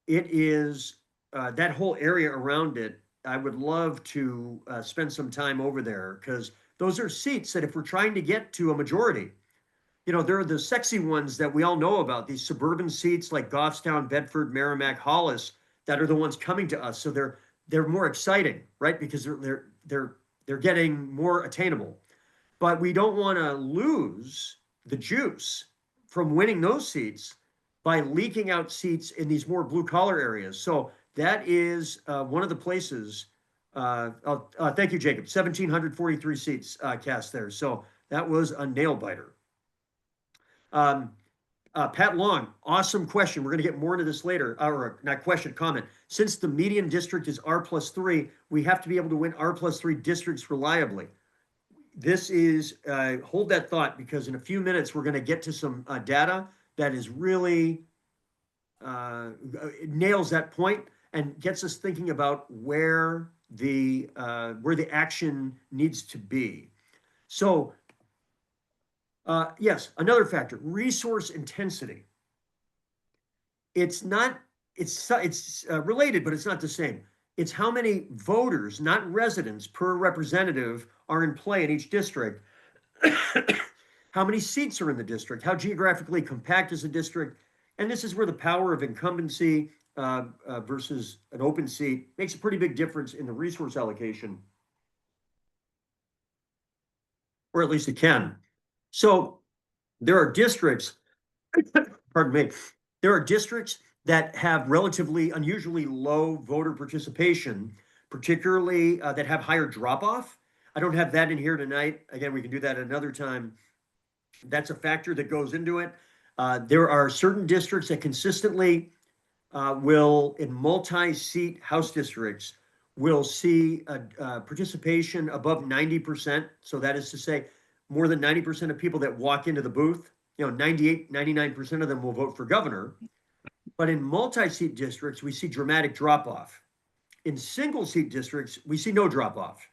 it is that whole area around it. I would love to spend some time over there because those are seats that if we're trying to get to a majority, there are the sexy ones that we all know about, these suburban seats like Goffstown, Bedford, Merrimack, Hollis, that are the ones coming to us. So they're more exciting, right? Because they're getting more attainable. But we don't want to lose the juice from winning those seats by leaking out seats in these more blue collar areas. So that is one of the places. Thank you, Jacob. 1,743 seats cast there. So that was a nail biter. Pat Long, awesome question. We're going to get more into this later, or not question, comment. Since the median district is R+3, we have to be able to win R+3 districts reliably. This is, hold that thought, because in a few minutes, we're going to get to some data that is really, nails that point and gets us thinking about where the action needs to be. So Yes, another factor, resource intensity. It's not, it's related, but it's not the same. It's how many voters, not residents, per representative are in play in each district. How many seats are in the district? How geographically compact is the district? And this is where the power of incumbency versus an open seat makes a pretty big difference in the resource allocation, or at least it can. So there are districts, pardon me, there are districts that have relatively unusually low voter participation, particularly that have higher drop off. I don't have that in here tonight. Again, we can do that another time. That's a factor that goes into it. There are certain districts that consistently will, in multi-seat House districts, will see a participation above 90%. So that is to say, more than 90% of people that walk into the booth, 98, 99% of them will vote for governor. But in multi-seat districts, we see dramatic drop off. In single seat districts, we see no drop off.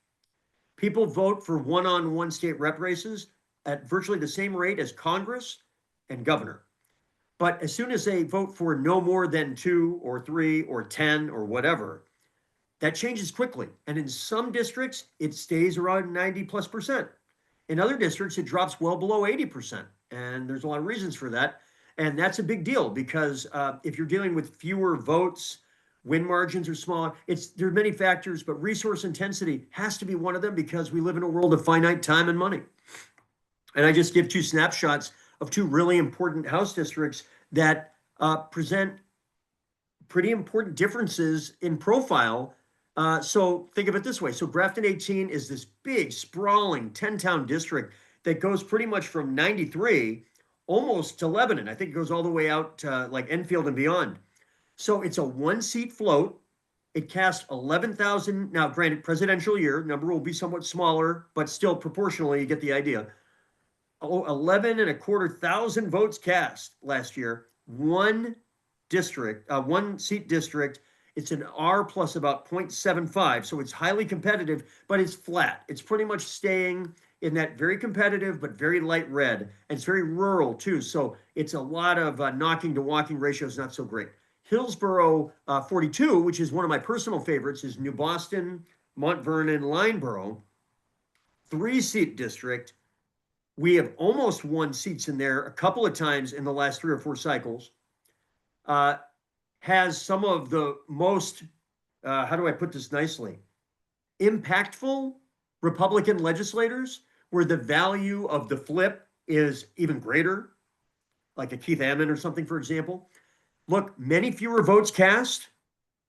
People vote for one-on-one state rep races at virtually the same rate as Congress and governor. But as soon as they vote for no more than 2 or 3 or 10 or whatever, that changes quickly. And in some districts, it stays around 90+%. In other districts, it drops well below 80%. And there's a lot of reasons for that. And that's a big deal because if you're dealing with fewer votes, win margins are smaller. There are many factors, but resource intensity has to be one of them because we live in a world of finite time and money. And I just give two snapshots of two really important House districts that present pretty important differences in profile. So think of it this way. So Grafton 18 is this big, sprawling 10-town district that goes pretty much from 93 almost to Lebanon. I think it goes all the way out to like Enfield and beyond. So it's a one-seat float. It casts 11,000. Now, granted, presidential year, number will be somewhat smaller, but still proportionally, you get the idea. 11,250 votes cast last year. One district, one seat district. It's an R plus about 0.75. So it's highly competitive, but it's flat. It's pretty much staying in that very competitive, but very light red. And it's very rural too. So it's a lot of knocking to walking ratio is not so great. Hillsborough 42, which is one of my personal favorites, is New Boston, Mount Vernon, Lineborough, 3-seat district. We have almost won seats in there a couple of times in the last 3 or 4 cycles. Has some of the most, how do I put this nicely, impactful Republican legislators where the value of the flip is even greater, like a Keith Ammon or something, for example. Look, many fewer votes cast,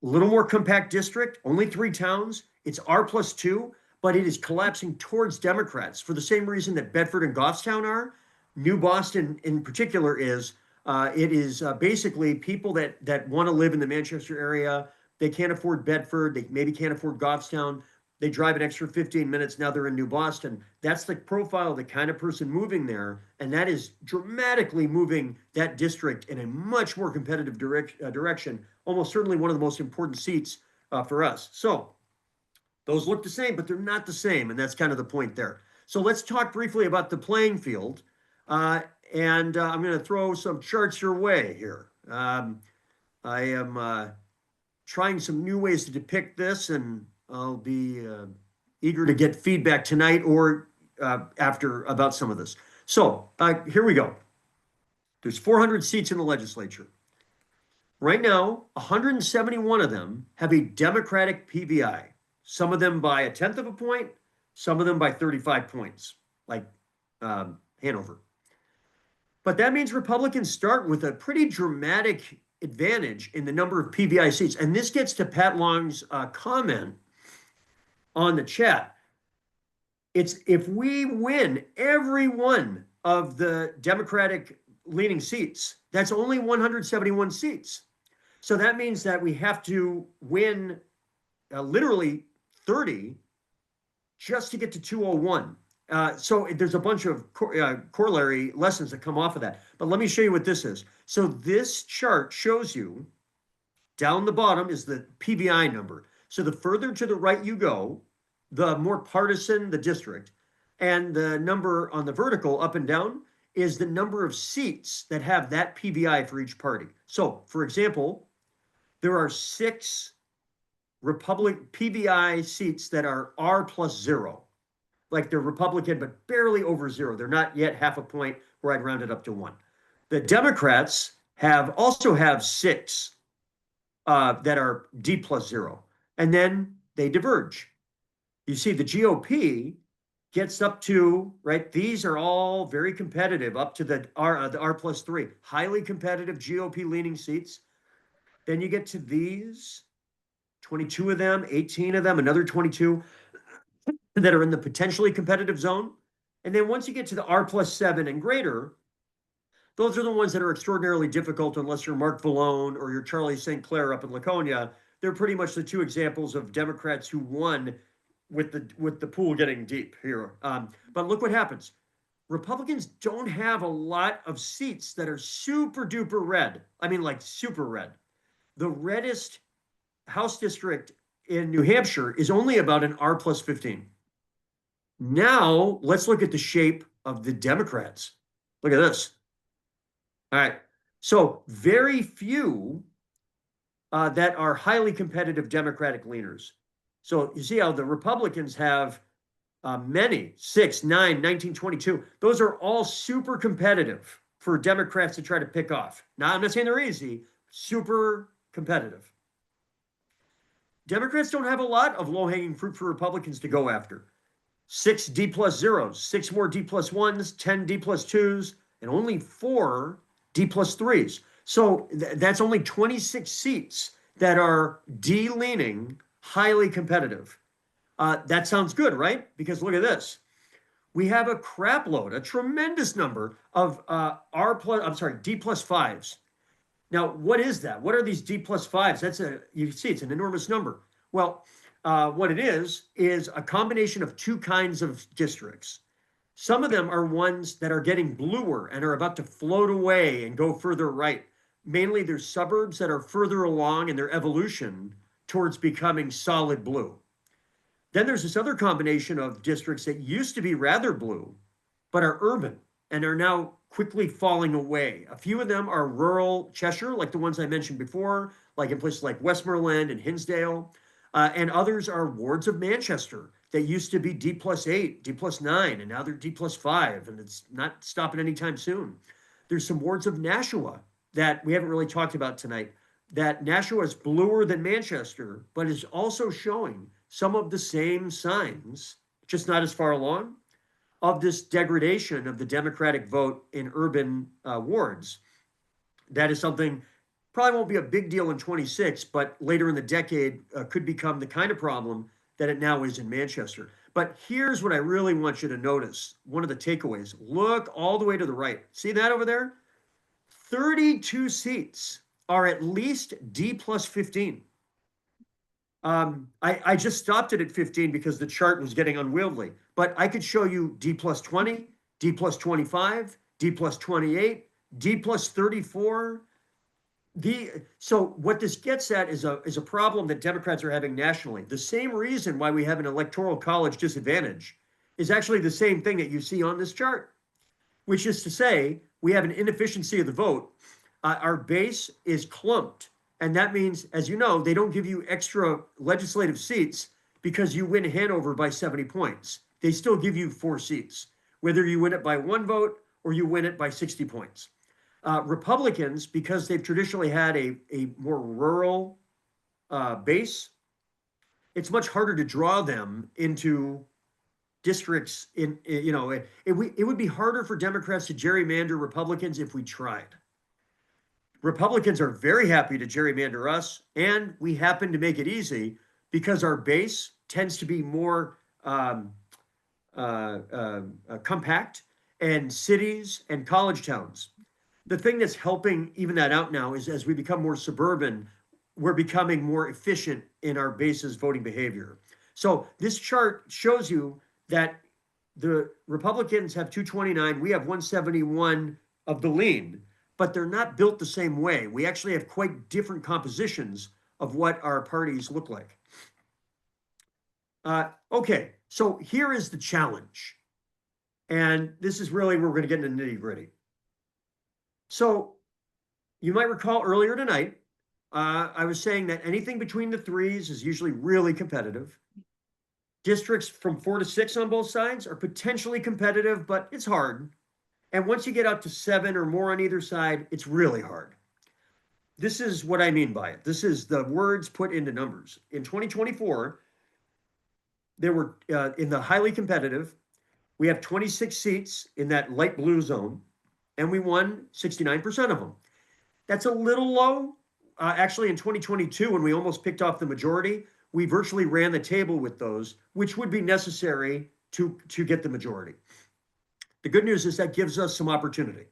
a little more compact district, only 3 towns. It's R+2, but it is collapsing towards Democrats for the same reason that Bedford and Goffstown are. New Boston in particular is, it is basically people that want to live in the Manchester area. They can't afford Bedford. They maybe can't afford Goffstown. They drive an extra 15 minutes. Now they're in New Boston. That's the profile of the kind of person moving there. And that is dramatically moving that district in a much more competitive direction. Almost certainly one of the most important seats for us. So those look the same, but they're not the same. And that's kind of the point there. So let's talk briefly about the playing field. And I'm going to throw some charts your way here. I am trying some new ways to depict this, and I'll be eager to get feedback tonight or after about some of this. So here we go. There's 400 seats in the legislature. Right now, 171 of them have a Democratic PVI. Some of them by 1/10 of a point, some of them by 35 points, like Hanover. But that means Republicans start with a pretty dramatic advantage in the number of PVI seats. And this gets to Pat Long's comment on the chat. It's if we win every one of the Democratic leaning seats, that's only 171 seats. So that means that we have to win literally 30 just to get to 201. So there's a bunch of corollary lessons that come off of that. But let me show you what this is. So this chart shows you down the bottom is the PVI number. So the further to the right you go, the more partisan the district. And the number on the vertical up and down is the number of seats that have that PVI for each party. So, for example, there are 6 Republic PVI seats that are R plus 0. Like they're Republican, but barely over 0. They're not yet half a point where I'd round it up to 1. The Democrats also have 6 that are D plus 0. And then they diverge. You see, the GOP gets up to, right, these are all very competitive, up to the R plus 3, highly competitive GOP leaning seats. Then you get to these, 22 of them, 18 of them, another 22 that are in the potentially competitive zone. And then once you get to the R plus 7 and greater, those are the ones that are extraordinarily difficult unless you're Mark Vallone or you're Charlie St. Clair up in Laconia. They're pretty much the 2 examples of Democrats who won with the pool getting deep here. But look what happens. Republicans don't have a lot of seats that are super duper red. I mean, like super red. The reddest House district in New Hampshire is only about an R plus 15. Now let's look at the shape of the Democrats. Look at this. All right. So very few that are highly competitive Democratic leaners. So you see how the Republicans have many, 6, 9, 19, 22. Those are all super competitive for Democrats to try to pick off. Now, I'm not saying they're easy, super competitive. Democrats don't have a lot of low-hanging fruit for Republicans to go after. 6 D plus zeros, 6 more D plus ones, 10 D plus twos, and only 4 D plus threes. So that's only 26 seats that are D leaning, highly competitive. That sounds good, right? Because look at this. We have a crap load, a tremendous number of D plus 5s. Now, what is that? What are these D plus 5s? You can see it's an enormous number. Well, what it is a combination of 2 kinds of districts. Some of them are ones that are getting bluer and are about to float away and go further right. Mainly there's suburbs that are further along in their evolution towards becoming solid blue. Then there's this other combination of districts that used to be rather blue, but are urban and are now quickly falling away. A few of them are rural Cheshire, like the ones I mentioned before, like in places like Westmoreland and Hinsdale. And others are wards of Manchester that used to be D plus 8, D plus 9, and now they're D plus 5, and it's not stopping anytime soon. There's some wards of Nashua that we haven't really talked about tonight, that Nashua is bluer than Manchester, but is also showing some of the same signs, just not as far along, of this degradation of the Democratic vote in urban wards. That is something probably won't be a big deal in 26, but later in the decade could become the kind of problem that it now is in Manchester. But here's what I really want you to notice. One of the takeaways, look all the way to the right. See that over there? 32 seats are at least D plus 15. I just stopped it at 15 because the chart was getting unwieldy, but I could show you D plus 20, D plus 25, D plus 28, D plus 34. So what this gets at is a problem that Democrats are having nationally. The same reason why we have an electoral college disadvantage is actually the same thing that you see on this chart, which is to say we have an inefficiency of the vote. Our base is clumped. And that means, as you know, they don't give you extra legislative seats because you win Hanover by 70 points. They still give you 4 seats, whether you win it by 1 vote or you win it by 60 points. Republicans, because they've traditionally had a more rural base, it's much harder to draw them into districts. It would be harder for Democrats to gerrymander Republicans if we tried. Republicans are very happy to gerrymander us, and we happen to make it easy because our base tends to be more compact, and cities and college towns. The thing that's helping even that out now is as we become more suburban, we're becoming more efficient in our base's voting behavior. So this chart shows you that the Republicans have 229, we have 171 of the lean, but they're not built the same way. We actually have quite different compositions of what our parties look like. Okay, so here is the challenge. And this is really where we're going to get into the nitty-gritty. So you might recall earlier tonight, I was saying that anything between the threes is usually really competitive. Districts from 4 to 6 on both sides are potentially competitive, but it's hard. And once you get up to 7 or more on either side, it's really hard. This is what I mean by it. This is the words put into numbers. In 2024, there were in the highly competitive, we have 26 seats in that light blue zone, and we won 69% of them. That's a little low. Actually, in 2022, when we almost picked off the majority, we virtually ran the table with those, which would be necessary to get the majority. The good news is that gives us some opportunity.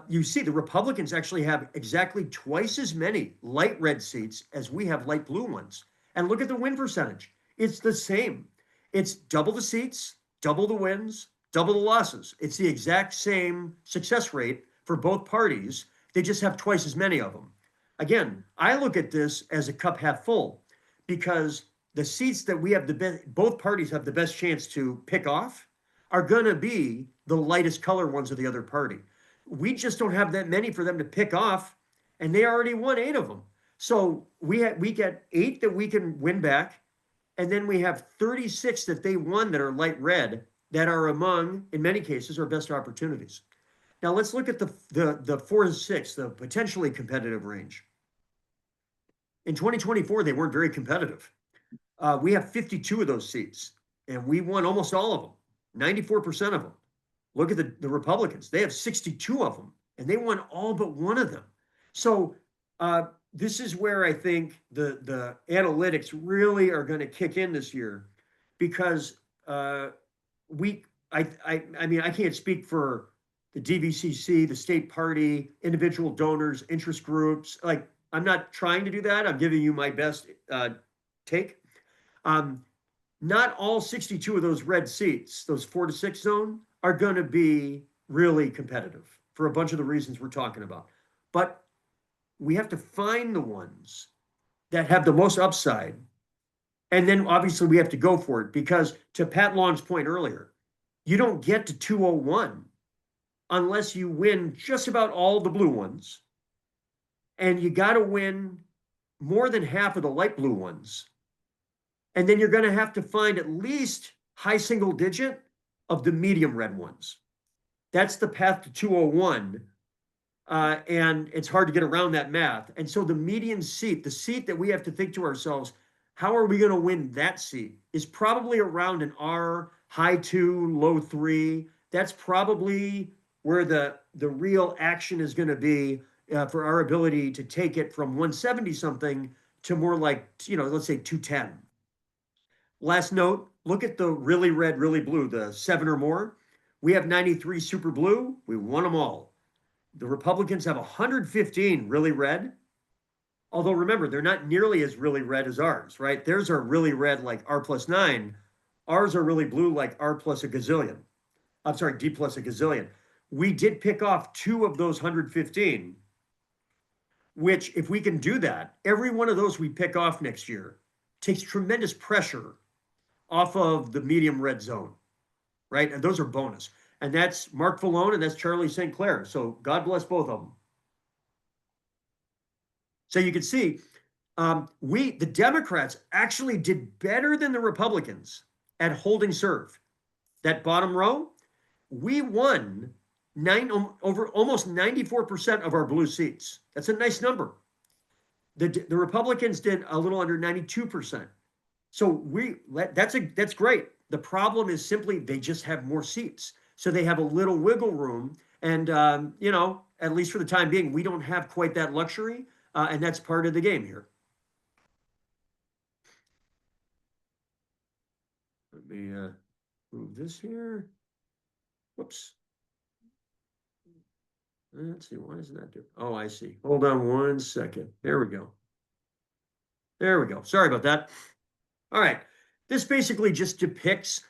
You see, the Republicans actually have exactly twice as many light red seats as we have light blue ones. And look at the win percentage. It's the same. It's double the seats, double the wins, double the losses. It's the exact same success rate for both parties. They just have twice as many of them. Again, I look at this as a cup half full because the seats that we have both parties have the best chance to pick off are going to be the lightest color ones of the other party. We just don't have that many for them to pick off, and they already won 8 of them. So we get 8 that we can win back, and then we have 36 that they won that are light red that are among, in many cases, our best opportunities. Now let's look at the 4 to 6, the potentially competitive range. In 2024, they weren't very competitive. We have 52 of those seats, and we won almost all of them, 94% of them. Look at the Republicans. They have 62 of them, and they won all but one of them. So this is where I think the analytics really are going to kick in this year, because I mean, I can't speak for the DVCC, the state party, individual donors, interest groups. Like, I'm not trying to do that. I'm giving you my best take. Not all 62 of those red seats, those 4 to 6 zone, are going to be really competitive for a bunch of the reasons we're talking about. But we have to find the ones that have the most upside. And then obviously we have to go for it, because to Pat Long's point earlier, you don't get to 201 unless you win just about all the blue ones. And you got to win more than half of the light blue ones. And then you're going to have to find at least high single digit of the medium red ones. That's the path to 201. And it's hard to get around that math. And so the median seat, the seat that we have to think to ourselves, how are we going to win that seat, is probably around an R, high 2, low 3. That's probably where the real action is going to be for our ability to take it from 170 something to more like, let's say 210. Last note, look at the really red, really blue, the 7 or more. We have 93 super blue. We won them all. The Republicans have 115 really red. Although remember, they're not nearly as really red as ours, right? Theirs are really red like R plus 9. Ours are really blue like R plus a gazillion. I'm sorry, D plus a gazillion. We did pick off 2 of those 115, which if we can do that, every one of those we pick off next year takes tremendous pressure off of the medium red zone, right? And those are bonus. And that's Mark Vallone and that's Charlie St. Clair. So God bless both of them. So you can see, the Democrats actually did better than the Republicans at holding serve. That bottom row, we won over almost 94% of our blue seats. That's a nice number. The Republicans did a little under 92%. So that's great. The problem is simply they just have more seats. So they have a little wiggle room. And, at least for the time being, we don't have quite that luxury. And that's part of the game here. Let me move this here. Whoops. Let's see, why doesn't that do? Oh, I see. Hold on 1 second. There we go. There we go. Sorry about that. All right. This basically just depicts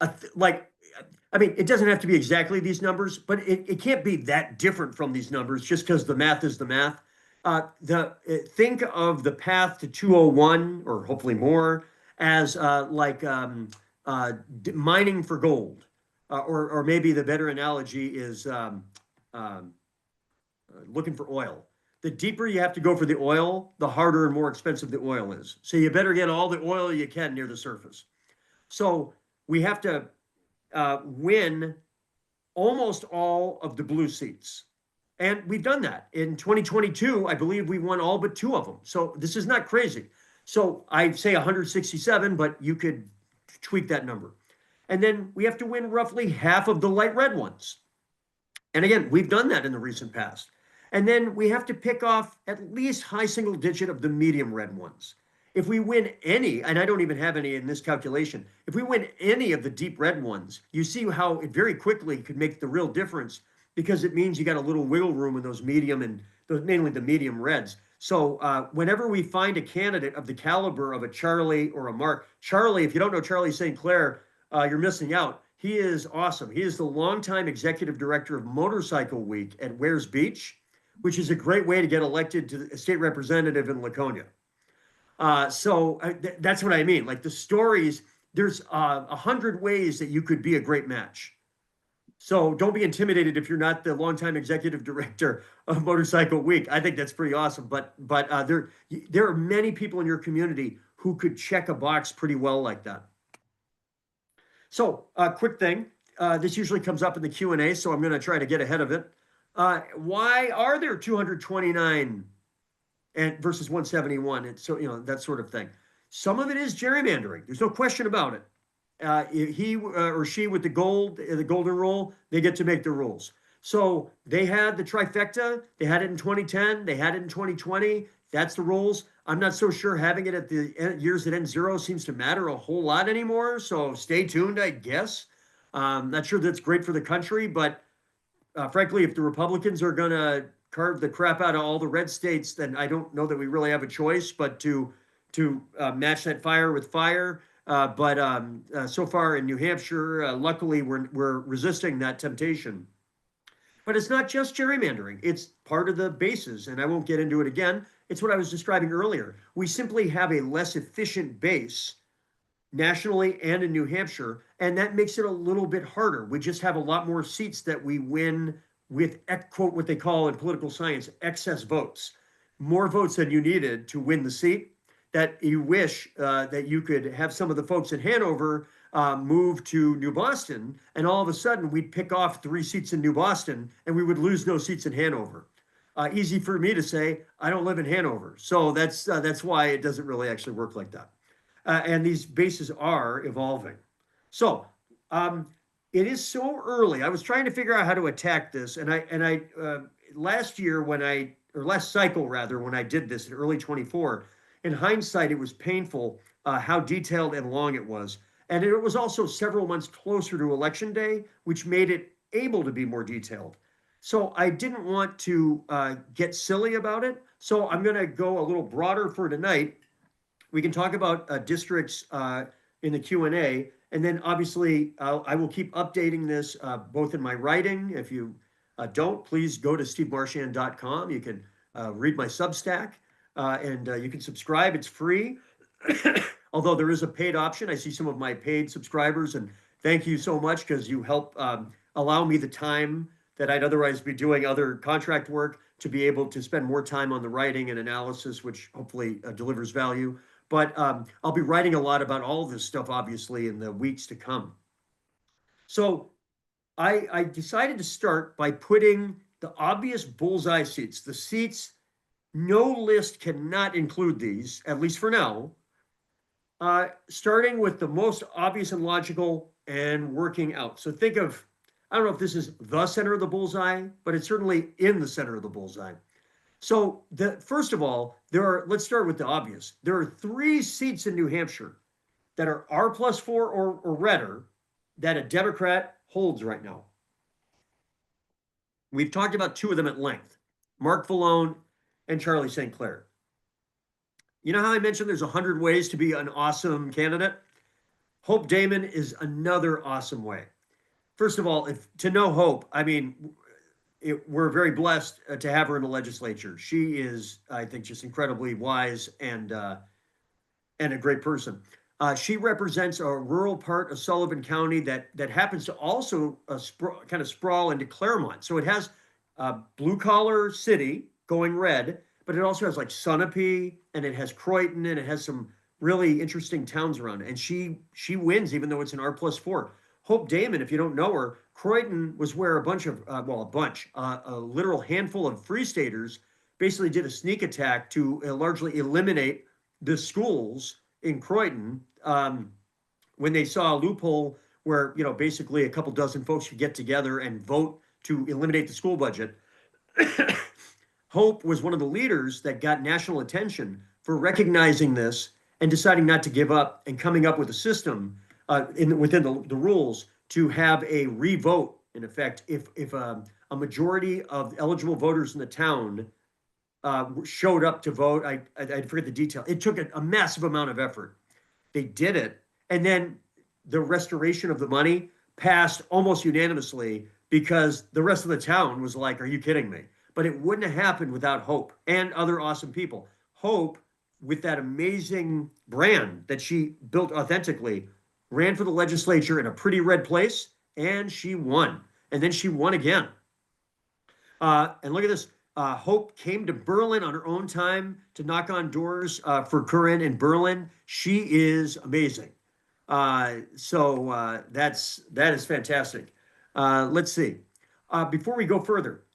it doesn't have to be exactly these numbers, but it can't be that different from these numbers just because the math is the math. Think of the path to 201 or hopefully more as mining for gold. or maybe the better analogy is um, looking for oil. The deeper you have to go for the oil, the harder and more expensive the oil is. So you better get all the oil you can near the surface. So we have to win almost all of the blue seats. And we've done that. In 2022, I believe we won all but two of them. So this is not crazy. So I'd say 167, but you could tweak that number. And then we have to win roughly half of the light red ones. And again, we've done that in the recent past. And then we have to pick off at least high single digit of the medium red ones. If we win any, and I don't even have any in this calculation, if we win any of the deep red ones, you see how it very quickly could make the real difference, because it means you got a little wiggle room in those medium and those, mainly the medium reds. So whenever we find a candidate of the caliber of a Charlie or a Mark, Charlie, if you don't know Charlie St. Clair, you're missing out. He is awesome. He is the longtime executive director of Motorcycle Week at Wares Beach, which is a great way to get elected to a state representative in Laconia. That's what I mean. Like the stories, there's 100 ways that you could be a great match. So don't be intimidated if you're not the longtime executive director of Motorcycle Week. I think that's pretty awesome. But there are many people in your community who could check a box pretty well like that. So quick thing, this usually comes up in the Q&A, so I'm going to try to get ahead of it. Why are there 229 and versus 171? And so, that sort of thing. Some of it is gerrymandering. There's no question about it. He or she with the golden rule, they get to make the rules. So they had the trifecta. They had it in 2010. They had it in 2020. That's the rules. I'm not so sure having it at the years that end zero seems to matter a whole lot anymore. So stay tuned, I guess. Not sure that's great for the country, but frankly, if the Republicans are going to carve the crap out of all the red states, then I don't know that we really have a choice but to match that fire with fire. So far in New Hampshire, luckily, we're resisting that temptation. But it's not just gerrymandering. It's part of the bases, and I won't get into it again. It's what I was describing earlier. We simply have a less efficient base nationally and in New Hampshire, and that makes it a little bit harder. We just have a lot more seats that we win with, quote, what they call in political science, excess votes. More votes than you needed to win the seat, that you wish that you could have some of the folks in Hanover move to New Boston, and all of a sudden we'd pick off 3 seats in New Boston, and we would lose no seats in Hanover. Easy for me to say, I don't live in Hanover. So that's why it doesn't really actually work like that. And these bases are evolving. So it is so early. I was trying to figure out how to attack this, and I last cycle rather, when I did this in early 24, in hindsight, it was painful how detailed and long it was. And it was also several months closer to Election Day, which made it able to be more detailed. So I didn't want to get silly about it. So I'm going to go a little broader for tonight. We can talk about districts in the Q&A. And then obviously, I will keep updating this both in my writing. If you don't, please go to stevemarchand.com. You can read my Substack. And you can subscribe. It's free. Although there is a paid option. I see some of my paid subscribers, and thank you so much, because you help allow me the time that I'd otherwise be doing other contract work to be able to spend more time on the writing and analysis, which hopefully delivers value. But I'll be writing a lot about all of this stuff, obviously, in the weeks to come. So I decided to start by putting the obvious bullseye seats, the seats. No list cannot include these, at least for now, starting with the most obvious and logical and working out. So think of, I don't know if this is the center of the bullseye, but it's certainly in the center of the bullseye. So first of all, let's start with the obvious. There are 3 seats in New Hampshire that are R+4 or redder that a Democrat holds right now. We've talked about 2 of them at length, Mark Vallone and Charlie St. Clair. You know how I mentioned there's 100 ways to be an awesome candidate? Hope Damon is another awesome way. First of all, to know Hope, I mean, we're very blessed to have her in the legislature. She is, I think, just incredibly wise and a great person. She represents a rural part of Sullivan County that happens to also kind of sprawl into Claremont. So it has blue collar city going red, but it also has like Sunapee, and it has Croydon, and it has some really interesting towns around it. And she wins even though it's an R+4. Hope Damon, if you don't know her, Croydon was where a bunch of a literal handful of Free Staters basically did a sneak attack to largely eliminate the schools in Croydon, when they saw a loophole where, basically a couple dozen folks could get together and vote to eliminate the school budget. Hope was one of the leaders that got national attention for recognizing this and deciding not to give up and coming up with a system within the rules to have a revote, in effect, if a majority of eligible voters in the town showed up to vote. I forget the detail. It took a massive amount of effort. They did it, and then the restoration of the money passed almost unanimously because the rest of the town was like, "Are you kidding me?" But it wouldn't have happened without Hope and other awesome people. Hope, with that amazing brand that she built authentically, ran for the legislature in a pretty red place, and she won. And then she won again. And look at this. Hope came to Berlin on her own time to knock on doors for Corinne in Berlin. She is amazing. So that is fantastic. Let's see. Before we go further,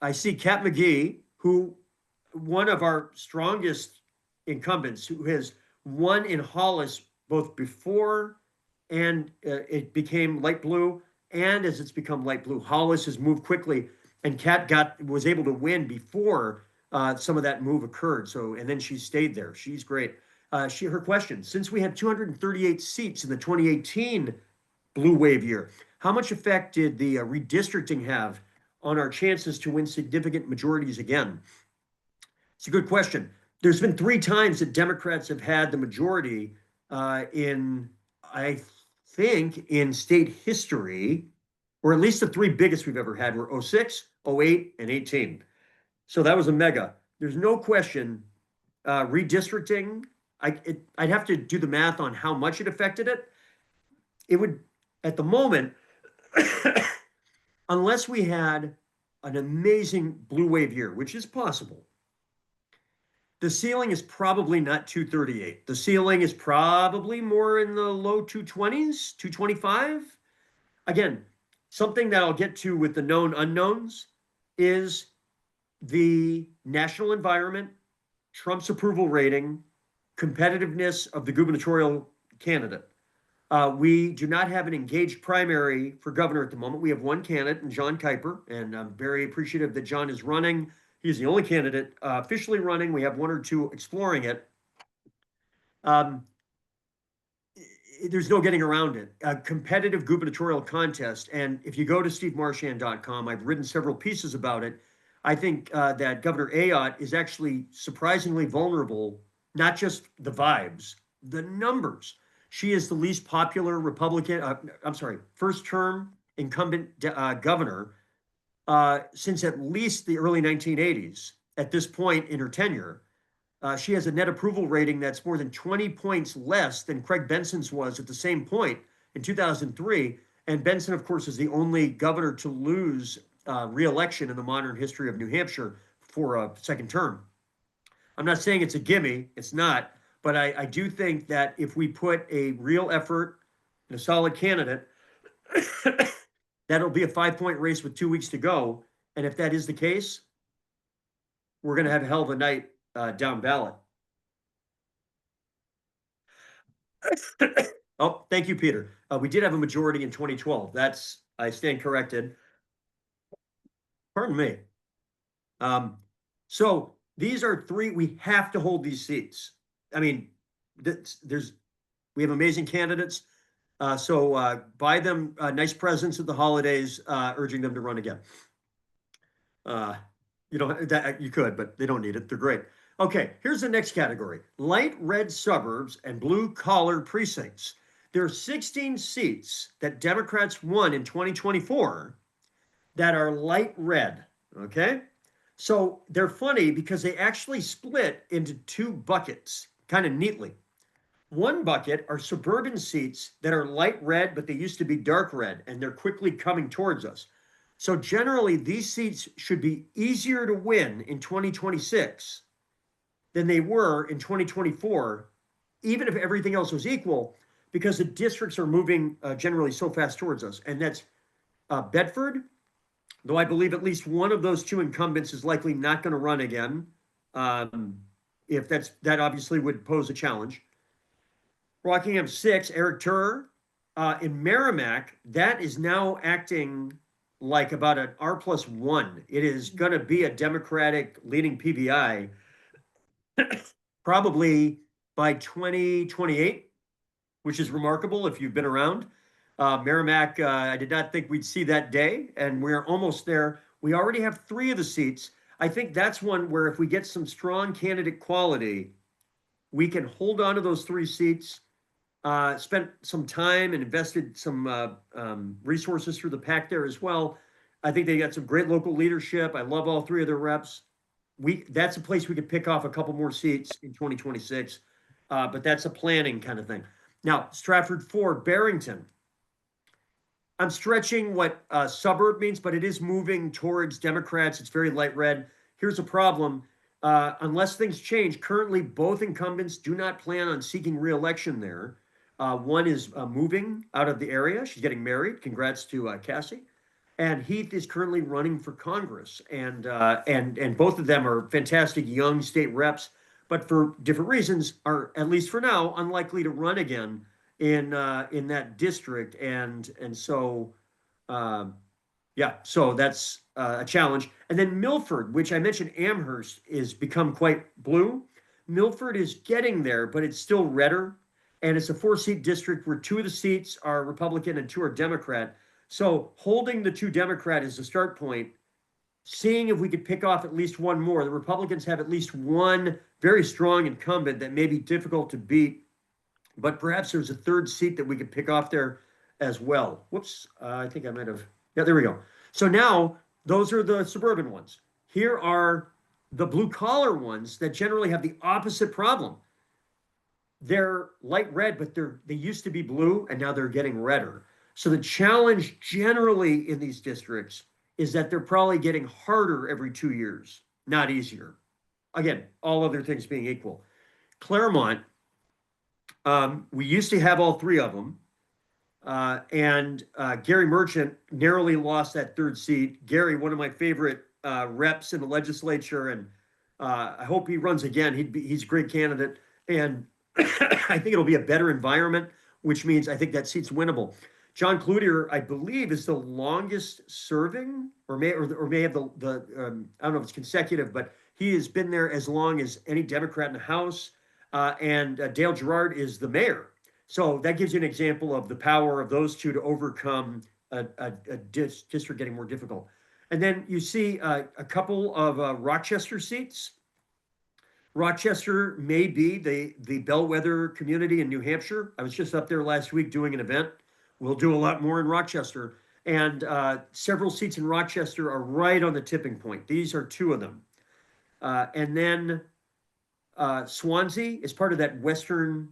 I see Kat McGee, who one of our strongest incumbents, who has won in Hollis both before and it became light blue, and as it's become light blue. Hollis has moved quickly, and Kat was able to win before some of that move occurred. So, and then she stayed there. She's great. Her question: since we had 238 seats in the 2018 blue wave year, how much effect did the redistricting have on our chances to win significant majorities again? It's a good question. There's been 3 times that Democrats have had the majority I think, in state history, or at least the 3 biggest we've ever had were 06, 08, and 18. So that was a mega. There's no question. Redistricting, I'd have to do the math on how much it affected it. It would, at the moment, unless we had an amazing blue wave year, which is possible, the ceiling is probably not 238. The ceiling is probably more in the low 220s, 225. Again, something that I'll get to with the known unknowns is the national environment, Trump's approval rating, competitiveness of the gubernatorial candidate. We do not have an engaged primary for governor at the moment. We have one candidate, John Kuiper, and I'm very appreciative that John is running. He's the only candidate officially running. We have 1 or 2 exploring it. There's no getting around it. A competitive gubernatorial contest. And if you go to stevemarchand.com, I've written several pieces about it. I think that Governor Ayotte is actually surprisingly vulnerable, not just the vibes, the numbers. She is the least popular Republican, first term incumbent governor since at least the early 1980s. At this point in her tenure, she has a net approval rating that's more than 20 points less than Craig Benson's was at the same point in 2003. And Benson, of course, is the only governor to lose re-election in the modern history of New Hampshire for a second term. I'm not saying it's a gimme, it's not, but I do think that if we put a real effort and a solid candidate, that'll be a 5-point race with 2 weeks to go. And if that is the case, we're going to have a hell of a night down ballot. Oh, thank you, Peter. We did have a majority in 2012. I stand corrected. Pardon me. So these are 3. We have to hold these seats. I mean, we have amazing candidates. So buy them nice presents at the holidays, urging them to run again. You could, but they don't need it. They're great. Okay, here's the next category: light red suburbs and blue collar precincts. There are 16 seats that Democrats won in 2024 that are light red. Okay, so they're funny because they actually split into 2 buckets kind of neatly. One bucket are suburban seats that are light red, but they used to be dark red, and they're quickly coming towards us. So generally, these seats should be easier to win in 2026 than they were in 2024, even if everything else was equal, because the districts are moving generally so fast towards us. And that's Bedford, though I believe at least one of those two incumbents is likely not going to run again. If that obviously would pose a challenge. Rockingham 6, Eric Turr. In Merrimack, that is now acting like about an R+1. It is going to be a Democratic leading PVI probably by 2028, which is remarkable if you've been around. Merrimack, I did not think we'd see that day, and we're almost there. We already have 3 of the seats. I think that's one where if we get some strong candidate quality, we can hold on to those 3 seats. Spent some time and invested some resources through the PAC there as well. I think they got some great local leadership. I love all 3 of their reps. That's a place we could pick off a couple more seats in 2026, but that's a planning kind of thing. Now, Stratford 4, Barrington. I'm stretching what suburb means, but it is moving towards Democrats. It's very light red. Here's a problem. Unless things change, currently both incumbents do not plan on seeking re-election there. One is moving out of the area. She's getting married. Congrats to Cassie. And Heath is currently running for Congress. And both of them are fantastic young state reps, but for different reasons are, at least for now, unlikely to run again in that district. And so yeah, so that's a challenge. And then Milford, which I mentioned, Amherst is become quite blue. Milford is getting there, but it's still redder. And it's a 4-seat district where 2 of the seats are Republican and 2 are Democrat. So holding the 2 Democrat is the start point. Seeing if we could pick off at least one more. The Republicans have at least one very strong incumbent that may be difficult to beat, but perhaps there's a 3rd seat that we could pick off there as well. Whoops, I think I might have, yeah, there we go. So now those are the suburban ones. Here are the blue collar ones that generally have the opposite problem. They're light red, but they used to be blue and now they're getting redder. So the challenge generally in these districts is that they're probably getting harder every 2 years, not easier. Again, all other things being equal. Claremont, we used to have all 3 of them. And Gary Merchant narrowly lost that 3rd seat. Gary, one of my favorite reps in the legislature, and I hope he runs again. He's a great candidate. And I think it'll be a better environment, which means I think that seat's winnable. John Cloutier, I believe, is the longest serving, or may have the I don't know if it's consecutive, but he has been there as long as any Democrat in the House. And Dale Gerard is the mayor. So that gives you an example of the power of those 2 to overcome a district getting more difficult. And then you see a couple of Rochester seats. Rochester may be the bellwether community in New Hampshire. I was just up there last week doing an event. We'll do a lot more in Rochester. And several seats in Rochester are right on the tipping point. These are 2 of them. And then Swansea is part of that western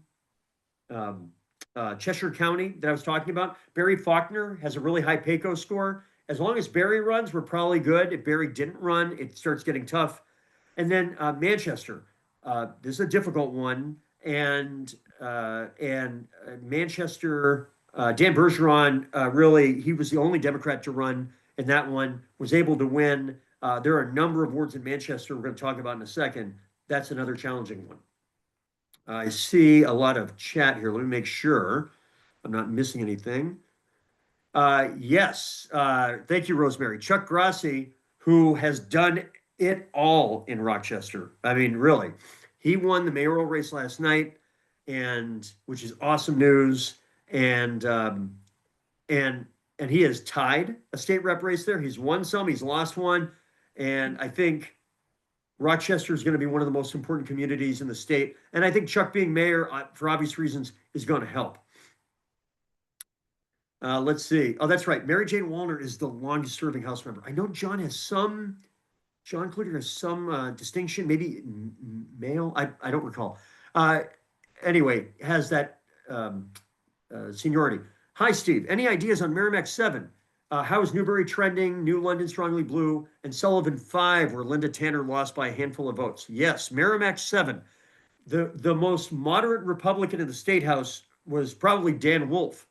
Cheshire County that I was talking about. Barry Faulkner has a really high PACO score. As long as Barry runs, we're probably good. If Barry didn't run, it starts getting tough. And then Manchester. This is a difficult one. And Manchester, Dan Bergeron, really, he was the only Democrat to run in that one, was able to win. There are a number of wards in Manchester we're going to talk about in a second. That's another challenging one. I see a lot of chat here. Let me make sure I'm not missing anything. Yes, thank you, Rosemary. Chuck Grassi, who has done it all in Rochester. I mean, really, he won the mayoral race last night, and which is awesome news. And he has tied a state rep race there. He's won some, he's lost one, and I think Rochester is going to be one of the most important communities in the state. And I think Chuck being mayor, for obvious reasons, is going to help. Let's see. Oh, that's right. Mary Jane Wallner is the longest serving House member. I know John Cloutier has some distinction, maybe male. I don't recall. anyway, has that seniority. Hi, Steve. Any ideas on Merrimack 7? How is Newbury trending? New London strongly blue, and Sullivan 5, where Linda Tanner lost by a handful of votes. Yes, Merrimack 7. The most moderate Republican in the state house was probably Dan Wolf,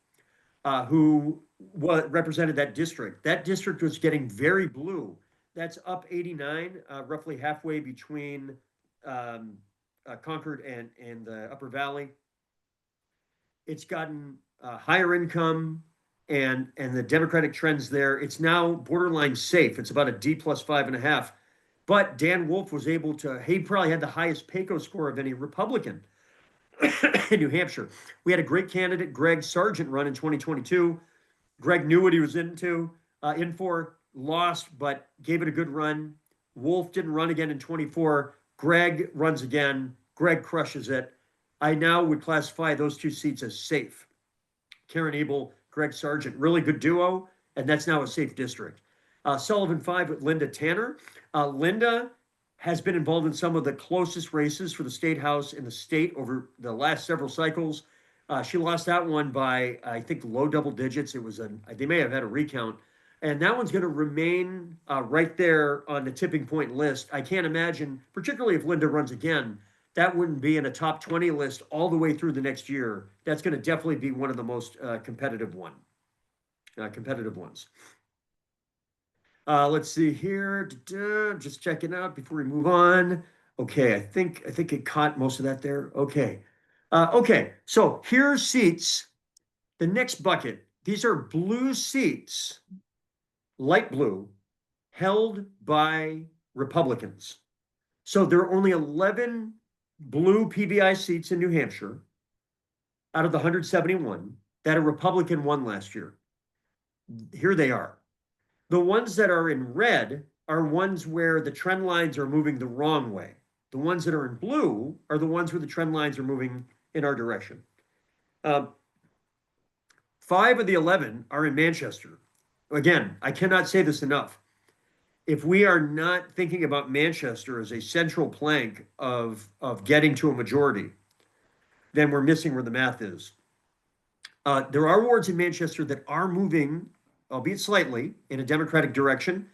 who represented that district. That district was getting very blue. That's up 89, roughly halfway between um, Concord and the Upper Valley. It's gotten higher income and the Democratic trends there. It's now borderline safe. It's about a D plus 5.5. But Dan Wolf was able to, he probably had the highest PACO score of any Republican in New Hampshire. We had a great candidate, Greg Sargent, run in 2022. Greg knew what he was in for, lost, but gave it a good run. Wolf didn't run again in 24. Greg runs again. Greg crushes it. I now would classify those two seats as safe. Karen Abel, Greg Sargent, really good duo, and that's now a safe district. Sullivan 5 with Linda Tanner. Linda has been involved in some of the closest races for the state house in the state over the last several cycles. She lost that one by, I think, low double digits. They may have had a recount. And that one's going to remain right there on the tipping point list. I can't imagine, particularly if Linda runs again, that wouldn't be in a top 20 list all the way through the next year. That's going to definitely be one of the most competitive ones. Let's see here. Just checking out before we move on. Okay, I think it caught most of that there. Okay. Okay, so here are seats. The next bucket. These are blue seats, light blue, held by Republicans. So there are only 11 blue PBI seats in New Hampshire out of the 171 that a Republican won last year. Here they are. The ones that are in red are ones where the trend lines are moving the wrong way. The ones that are in blue are the ones where the trend lines are moving in our direction. 5 of the 11 are in Manchester. Again, I cannot say this enough. If we are not thinking about Manchester as a central plank of getting to a majority, then we're missing where the math is. There are wards in Manchester that are moving, albeit slightly, in a Democratic direction.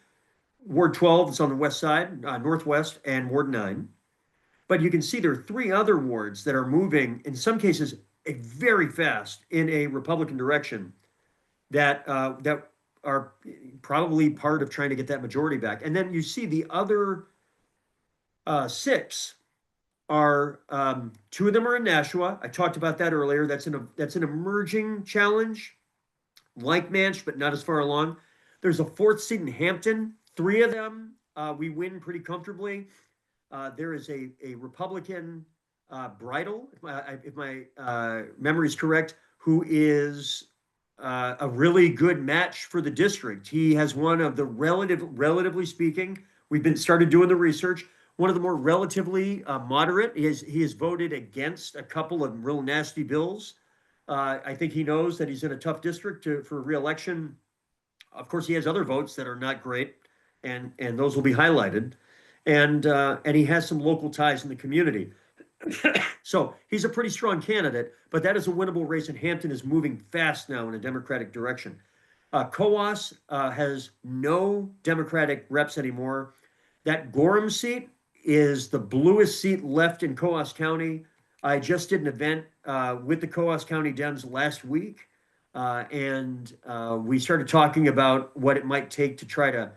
Ward 12 is on the west side, northwest, and Ward 9. But you can see there are 3 other wards that are moving, in some cases, very fast in a Republican direction that are probably part of trying to get that majority back. And then you see the other 6 are 2 of them are in Nashua. I talked about that earlier. That's an emerging challenge, like Manch, but not as far along. There's a 4th seat in Hampton. 3 of them we win pretty comfortably. There is a Republican, Bridle, if my memory is correct, who is a really good match for the district. He has one of the relatively speaking, we've started doing the research, one of the more relatively moderate. He has voted against a couple of real nasty bills. I think he knows that he's in a tough district for re-election. Of course, he has other votes that are not great, and those will be highlighted. And he has some local ties in the community. So he's a pretty strong candidate, but that is a winnable race, and Hampton is moving fast now in a Democratic direction. Coas has no Democratic reps anymore. That Gorham seat is the bluest seat left in Coas County. I just did an event with the Coas County Dems last week, and we started talking about what it might take to try to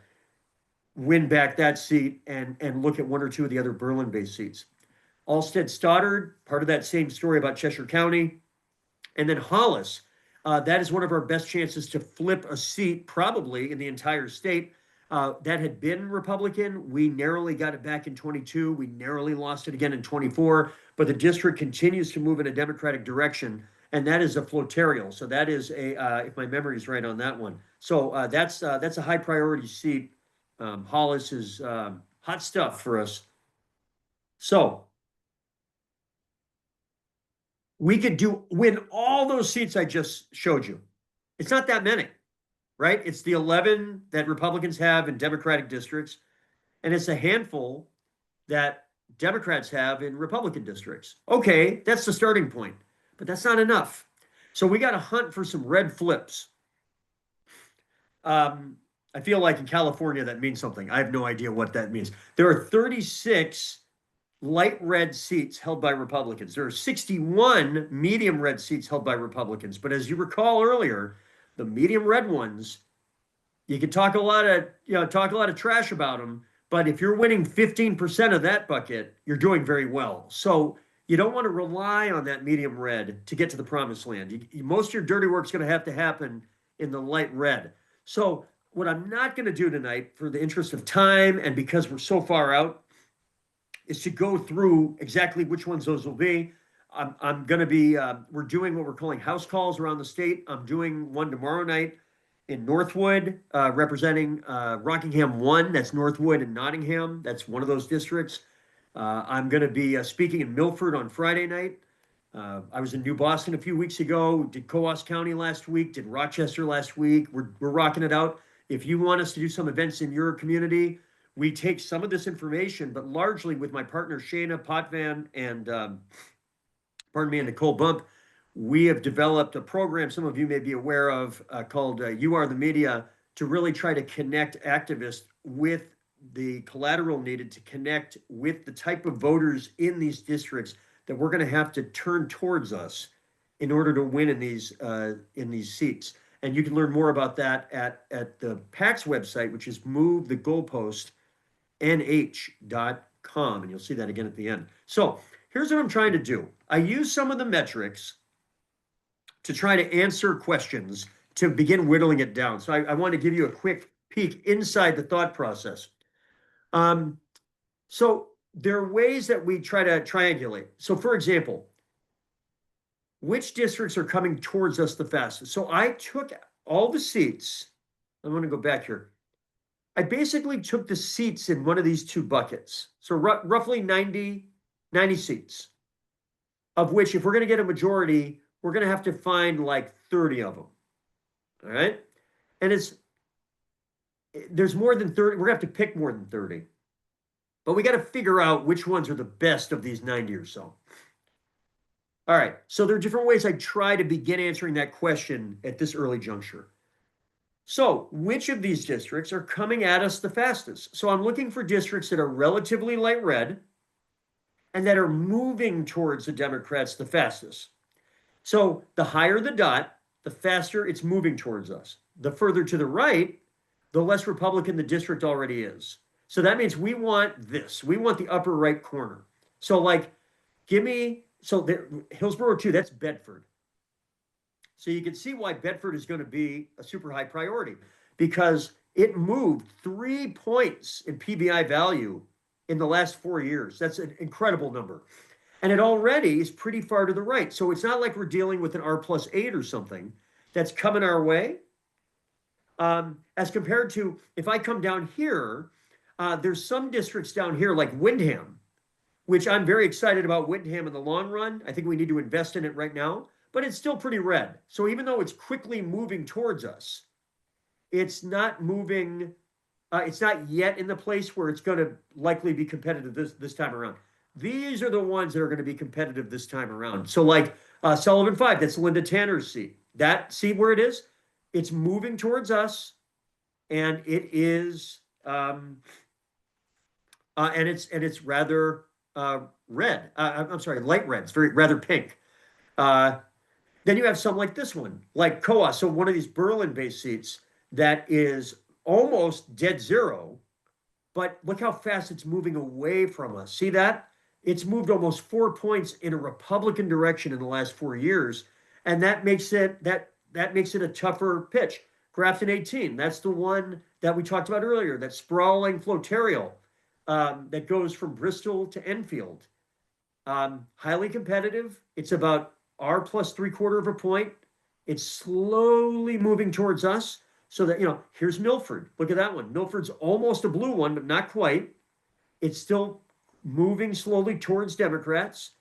win back that seat and look at 1 or 2 of the other Berlin-based seats. Alstead Stoddard, part of that same story about Cheshire County. And then Hollis, that is one of our best chances to flip a seat probably in the entire state. That had been Republican. We narrowly got it back in 22. We narrowly lost it again in 24. But the district continues to move in a Democratic direction, and that is a flotarial. So that is if my memory is right on that one. So that's a high priority seat. Hollis is hot stuff for us. So we could win all those seats I just showed you. It's not that many, right? It's the 11 that Republicans have in Democratic districts, and it's a handful that Democrats have in Republican districts. Okay, that's the starting point, but that's not enough. So we got to hunt for some red flips. I feel like in California that means something. I have no idea what that means. There are 36 light red seats held by Republicans. There are 61 medium red seats held by Republicans. But as you recall earlier, the medium red ones, you can talk a lot of trash about them, but if you're winning 15% of that bucket, you're doing very well. So you don't want to rely on that medium red to get to the promised land. Most of your dirty work is going to happen in the light red. So what I'm not going to do tonight, for the interest of time and because we're so far out, is to go through exactly which ones those will be. I'm going to be, we're doing what we're calling house calls around the state. I'm doing one tomorrow night in Northwood, representing Rockingham 1. That's Northwood and Nottingham. That's one of those districts. I'm going to be speaking in Milford on Friday night. I was in New Boston a few weeks ago, did Coos County last week, did Rochester last week. We're rocking it out. If you want us to do some events in your community, we take some of this information, but largely with my partner Shayna Potvin and Nicole Bump, we have developed a program some of you may be aware of called You Are the Media, to really try to connect activists with the collateral needed to connect with the type of voters in these districts that we're going to have to turn towards us in order to win in these seats. And you can learn more about that at the PAC's website, which is movethegoalpostnh.com. And you'll see that again at the end. So here's what I'm trying to do. I use some of the metrics to try to answer questions to begin whittling it down. So I want to give you a quick peek inside the thought process. So there are ways that we try to triangulate. So for example, which districts are coming towards us the fastest? So I took all the seats. I'm going to go back here. I basically took the seats in one of these two buckets. So roughly 90 seats, of which if we're going to get a majority, we're going to have to find like 30 of them. All right. And there's more than 30. We're going to have to pick more than 30. But we got to figure out which ones are the best of these 90 or so. All right. So there are different ways I try to begin answering that question at this early juncture. So which of these districts are coming at us the fastest? So I'm looking for districts that are relatively light red and that are moving towards the Democrats the fastest. So the higher the dot, the faster it's moving towards us. The further to the right, the less Republican the district already is. So that means we want this. We want the upper right corner. So like, Hillsborough 2, that's Bedford. So you can see why Bedford is going to be a super high priority, because it moved 3 points in PBI value in the last 4 years. That's an incredible number. And it already is pretty far to the right. So it's not like we're dealing with an R+8 or something that's coming our way. As compared to, if I come down here, there's some districts down here like Windham, which I'm very excited about Windham in the long run. I think we need to invest in it right now, but it's still pretty red. So even though it's quickly moving towards us, it's not moving, it's not yet in the place where it's going to likely be competitive this time around. These are the ones that are going to be competitive this time around. So like Sullivan 5, that's Linda Tanner's seat. See where it is? It's moving towards us, and it is, and it's rather red. I'm sorry, light red. It's rather pink. Then you have some like this one, like Coos. So one of these Berlin-based seats that is almost dead zero, but look how fast it's moving away from us. See that? It's moved almost 4 points in a Republican direction in the last 4 years, and that makes it a tougher pitch. Grafton 18, that's the one that we talked about earlier, that sprawling floterial that goes from Bristol to Enfield. Highly competitive. It's about R plus 3/4 point. It's slowly moving towards us, so that, here's Milford. Look at that one. Milford's almost a blue one, but not quite. It's still moving slowly towards Democrats.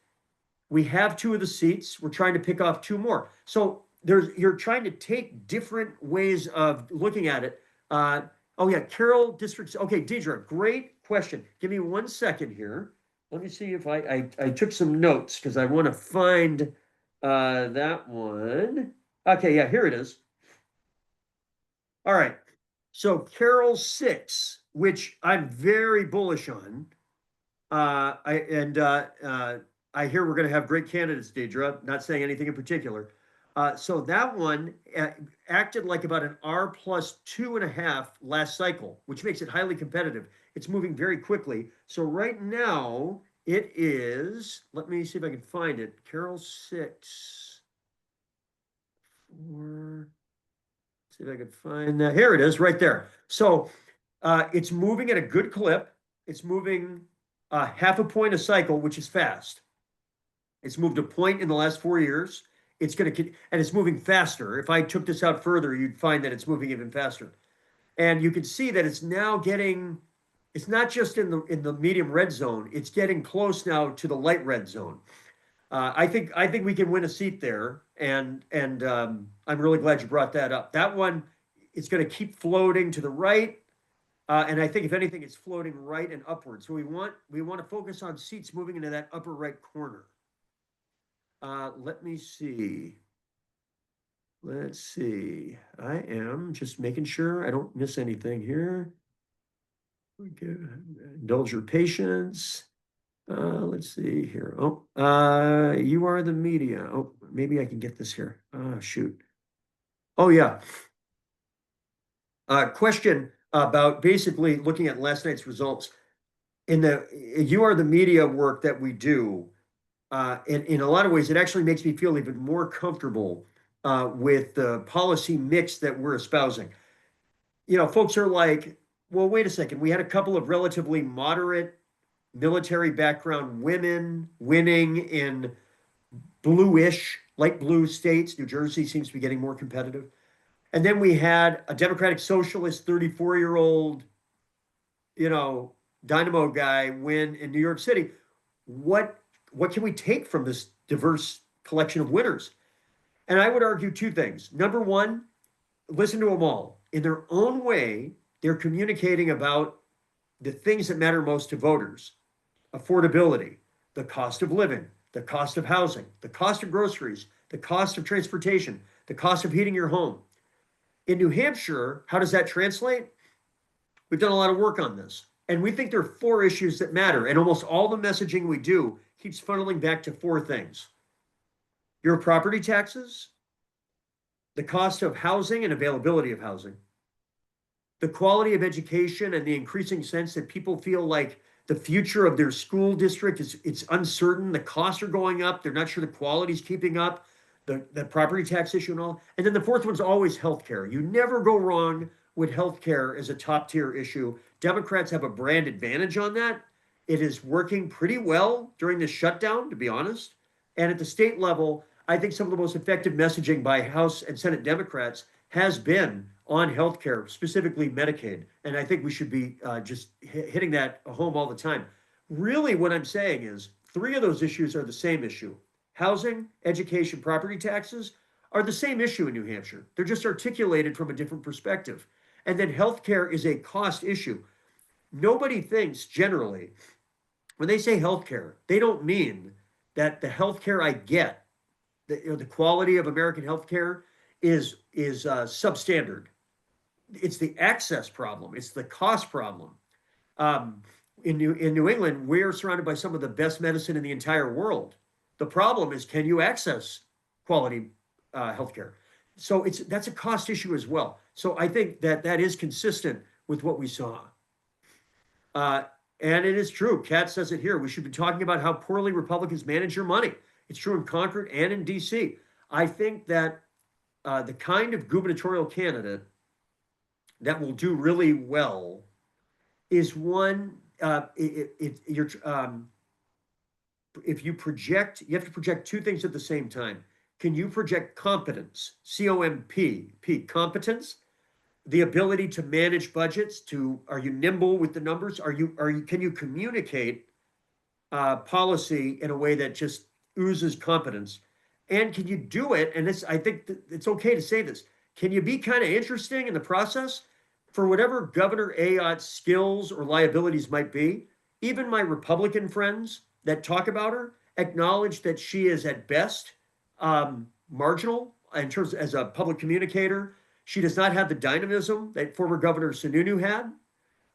We have 2 of the seats. We're trying to pick off 2 more. So you're trying to take different ways of looking at it. Carroll districts. Okay, Deidre, great question. Give me 1 second here. let me see if I took some notes because I want to find that one. Okay, yeah, here it is. All right. So Carol 6, which I'm very bullish on. I hear we're going to have great candidates, Deidre. Not saying anything in particular. So that one acted like about an R plus 2.5 last cycle, which makes it highly competitive. It's moving very quickly. So right now it is. Let me see if I can find it. Carol 6. 4. See if I can find that. Here it is, right there. So it's moving at a good clip. It's moving half a point a cycle, which is fast. It's moved a point in the last 4 years. It's going to, and it's moving faster. If I took this out further, you'd find that it's moving even faster. And you can see that it's now getting, it's not just in the medium red zone. It's getting close now to the light red zone. I think we can win a seat there, and I'm really glad you brought that up. That one, it's going to keep floating to the right. And I think if anything, it's floating right and upward. So we want to focus on seats moving into that upper right corner. Let me see. Let's see. I am just making sure I don't miss anything here. Indulge your patience. Let's see here. Oh, you are the media. Oh, maybe I can get this here. Shoot. Oh, yeah. Question about basically looking at last night's results. In the you are the media work that we do, in a lot of ways, it actually makes me feel even more comfortable with the policy mix that we're espousing. Folks are like, well, wait a second. We had a couple of relatively moderate military background women winning in bluish, light blue states. New Jersey seems to be getting more competitive. And then we had a Democratic Socialist 34-year-old, you know, dynamo guy win in New York City. What what can we take from this diverse collection of winners? And I would argue two things. Number one, listen to them all. In their own way, they're communicating about the things that matter most to voters: affordability, the cost of living, the cost of housing, the cost of groceries, the cost of transportation, the cost of heating your home. In New Hampshire, how does that translate? We've done a lot of work on this. And we think there are four issues that matter. And almost all the messaging we do keeps funneling back to four things: your property taxes, the cost of housing and availability of housing, the quality of education and the increasing sense that people feel like the future of their school district is it's uncertain. The costs are going up. They're not sure the quality's keeping up. The property tax issue and all. And then the fourth one's always healthcare. You never go wrong with healthcare as a top tier issue. Democrats have a brand advantage on that. It is working pretty well during this shutdown, to be honest. And at the state level, I think some of the most effective messaging by House and Senate Democrats has been on healthcare, specifically Medicaid. And I think we should be just hitting that home all the time. Really, what I'm saying is three of those issues are the same issue: housing, education, property taxes are the same issue in New Hampshire. They're just articulated from a different perspective. And then healthcare is a cost issue. Nobody thinks generally, when they say healthcare, they don't mean that the healthcare I get, the quality of American healthcare is substandard. It's the access problem. It's the cost problem. Um, in New England, we're surrounded by some of the best medicine in the entire world. The problem is, can you access quality healthcare? So that's a cost issue as well. So I think that is consistent with what we saw. Uh, and it is true. Kat says it here. We should be talking about how poorly Republicans manage your money. It's true in Concord and in DC. I think that the kind of gubernatorial candidate that will do really well is one. If you project, you have to project two things at the same time. Can you project competence? competence, the ability to manage budgets. Are you nimble with the numbers? Can you communicate policy in a way that just oozes competence? And can you do it? And I think it's okay to say this. Can you be kind of interesting in the process? For whatever Governor Ayotte's skills or liabilities might be, even my Republican friends that talk about her acknowledge that she is at best marginal in terms as a public communicator. She does not have the dynamism that former Governor Sununu had,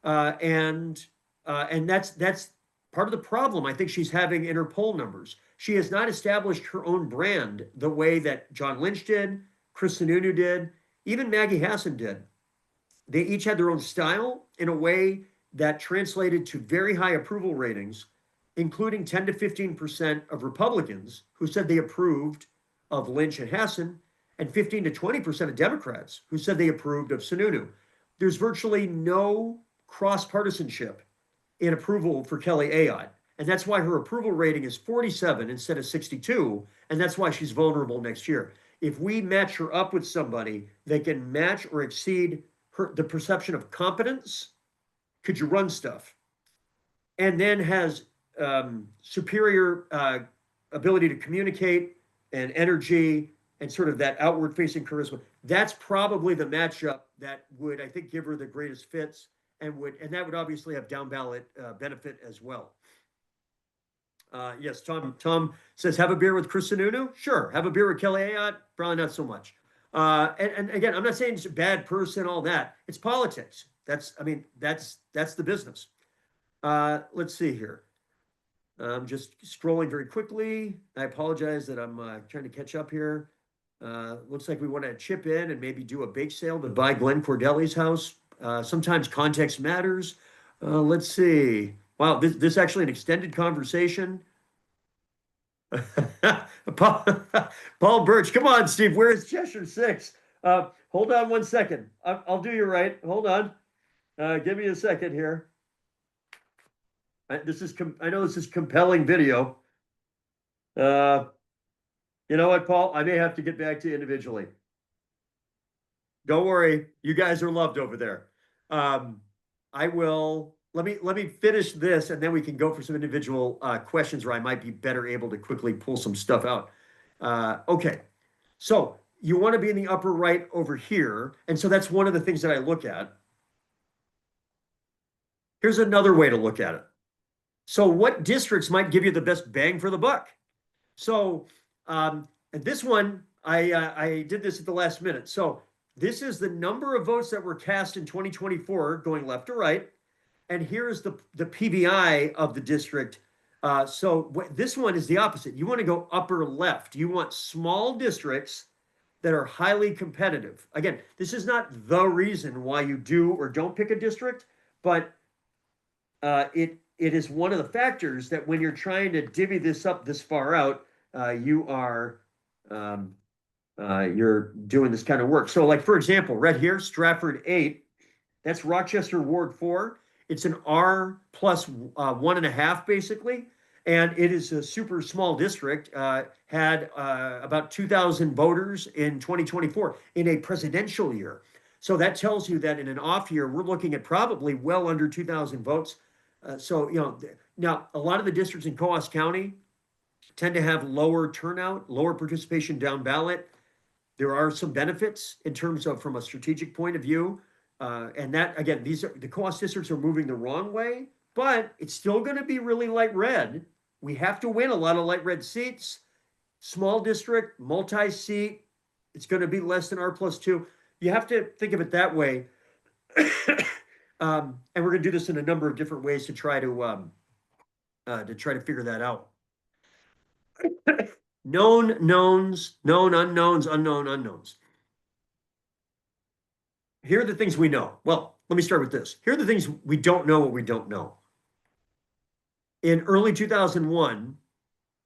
uh, and and that's part of the problem I think she's having in her poll numbers. She has not established her own brand the way that John Lynch did, Chris Sununu did, even Maggie Hassan did. They each had their own style in a way that translated to very high approval ratings, including 10 to 15% of Republicans who said they approved of Lynch and Hassan, and 15 to 20% of Democrats who said they approved of Sununu. There's virtually no cross partisanship in approval for Kelly Ayotte. And that's why her approval rating is 47 instead of 62. And that's why she's vulnerable next year. If we match her up with somebody that can match or exceed the perception of competence, could you run stuff, and then has superior ability to communicate and energy and sort of that outward facing charisma, that's probably the matchup that would, I think, give her the greatest fits, and that would obviously have down ballot benefit as well. Yes, Tom says, have a beer with Chris Sununu? Sure. Have a beer with Kelly Ayotte? Probably not so much. And again, I'm not saying she's a bad person, all that. It's politics. That's the business. Let's see here. I'm just scrolling very quickly. I apologize that I'm trying to catch up here. Looks like we want to chip in and maybe do a bake sale to buy Glenn Cordelli's house. Sometimes context matters. Let's see. Wow, this is actually an extended conversation. Paul Birch, come on, Steve. Where is Cheshire 6? Hold on one second. I'll do you right. Hold on. Give me a second here. I know this is compelling video. You know what, Paul? I may have to get back to you individually. Don't worry, you guys are loved over there. I will. Let me finish this, and then we can go for some individual questions where I might be better able to quickly pull some stuff out. Okay, so you want to be in the upper right over here, and so that's one of the things that I look at. Here's another way to look at it. So what districts might give you the best bang for the buck? So and this one, I did this at the last minute. So this is the number of votes that were cast in 2024 going left to right. And here's the PVI of the district. This one is the opposite. You want to go upper left. You want small districts that are highly competitive. Again, this is not the reason why you do or don't pick a district, but it is one of the factors that when you're trying to divvy this up this far out, you're doing this kind of work. So like, for example, right here, Stratford 8, that's Rochester Ward 4. It's an R plus 1.5, basically. And it is a super small district, had about 2,000 voters in 2024 in a presidential year. So that tells you that in an off year, we're looking at probably well under 2,000 votes. Now a lot of the districts in Coos County tend to have lower turnout, lower participation down ballot. There are some benefits in terms of from a strategic point of view. And that, again, the Coos districts are moving the wrong way, but it's still going to be really light red. We have to win a lot of light red seats. Small district, multi-seat, it's going to be less than R+2. You have to think of it that way. And we're going to do this in a number of different ways to try to figure that out. Known knowns, known unknowns, unknown unknowns. Here are the things we know. Well, let me start with this. Here are the things we don't know what we don't know. In early 2001,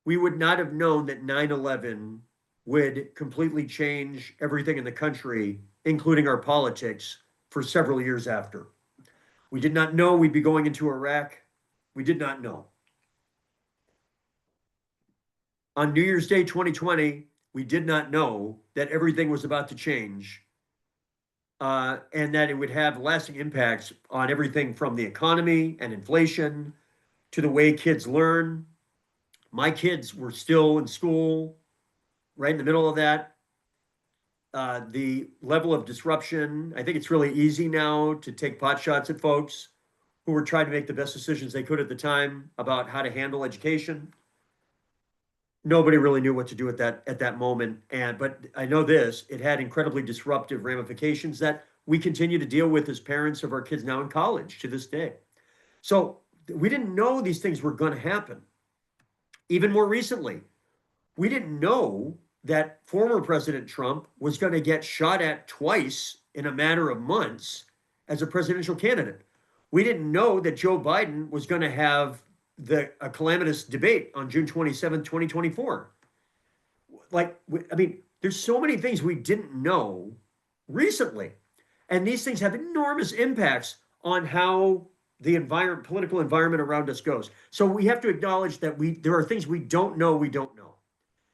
we would not have known that 9/11 would completely change everything in the country, including our politics, for several years after. We did not know we'd be going into Iraq. We did not know. On New Year's Day 2020, we did not know that everything was about to change, and that it would have lasting impacts on everything from the economy and inflation to the way kids learn. My kids were still in school right in the middle of that. The level of disruption, I think it's really easy now to take pot shots at folks who were trying to make the best decisions they could at the time about how to handle education. Nobody really knew what to do at that moment. But I know this, it had incredibly disruptive ramifications that we continue to deal with as parents of our kids now in college to this day. So we didn't know these things were going to happen. Even more recently, we didn't know that former President Trump was going to get shot at twice in a matter of months as a presidential candidate. We didn't know that Joe Biden was going to have a calamitous debate on June 27th, 2024. There's so many things we didn't know recently. And these things have enormous impacts on how the political environment around us goes. So we have to acknowledge that there are things we don't know.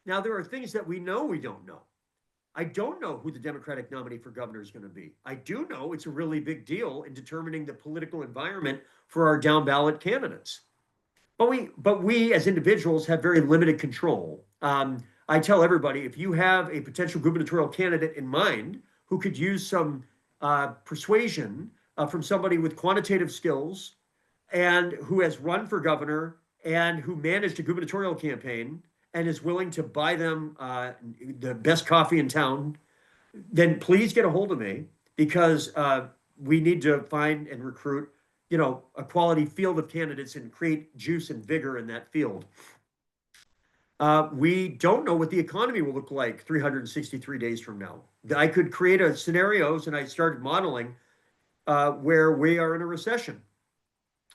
Now, there are things that we know we don't know. I don't know who the Democratic nominee for governor is going to be. I do know it's a really big deal in determining the political environment for our down ballot candidates. But we as individuals have very limited control. I tell everybody, if you have a potential gubernatorial candidate in mind who could use some persuasion from somebody with quantitative skills and who has run for governor and who managed a gubernatorial campaign and is willing to buy them the best coffee in town, then please get a hold of me, because we need to find and recruit, a quality field of candidates and create juice and vigor in that field. We don't know what the economy will look like 363 days from now. I could create scenarios, and I started modeling where we are in a recession.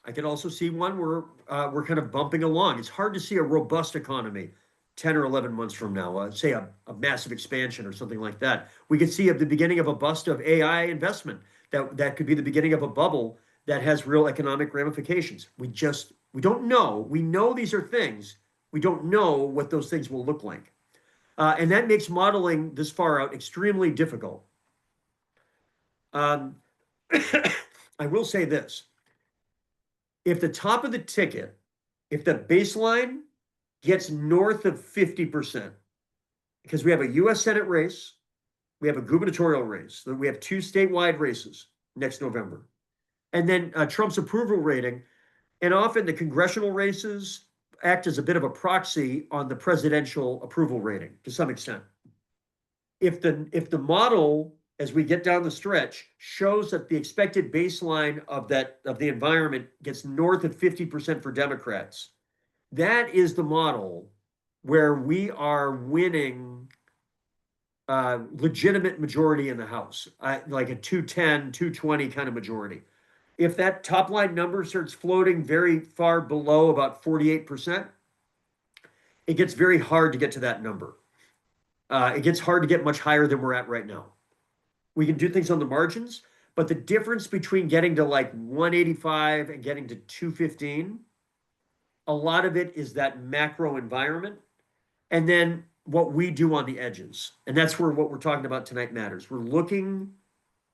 I could also see one where we're kind of bumping along. It's hard to see a robust economy 10 or 11 months from now, say a massive expansion or something like that. We could see the beginning of a bust of AI investment. That could be the beginning of a bubble that has real economic ramifications. We don't know. We know these are things. We don't know what those things will look like. And that makes modeling this far out extremely difficult. I will say this. If the top of the ticket, if the baseline gets north of 50%, because we have a U.S. Senate race, we have a gubernatorial race, we have 2 statewide races next November, and then Trump's approval rating, and often the congressional races act as a bit of a proxy on the presidential approval rating to some extent. If the model, as we get down the stretch, shows that the expected baseline of the environment gets north of 50% for Democrats, that is the model where we are winning legitimate majority in the House, like a 210, 220 kind of majority. If that top line number starts floating very far below about 48%, it gets very hard to get to that number. It gets hard to get much higher than we're at right now. We can do things on the margins, but the difference between getting to like 185 and getting to 215, a lot of it is that macro environment, and then what we do on the edges. And that's where what we're talking about tonight matters. We're looking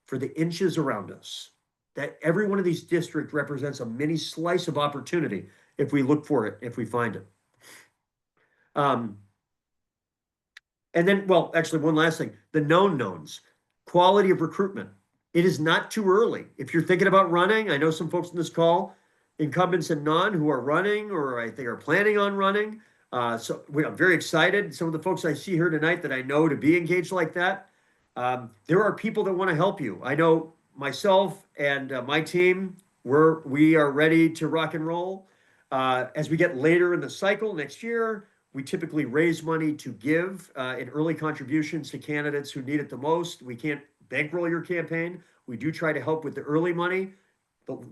for the inches around us. That every one of these districts represents a mini slice of opportunity if we look for it, if we find it. And then, well, actually, one last thing, the known knowns, quality of recruitment. It is not too early. If you're thinking about running, I know some folks in this call, incumbents and non, who are running or I think are planning on running. So I'm very excited. Some of the folks I see here tonight that I know to be engaged like that, there are people that want to help you. I know myself and my team, we are ready to rock and roll. As we get later in the cycle next year, we typically raise money to give in early contributions to candidates who need it the most. We can't bankroll your campaign. We do try to help with the early money.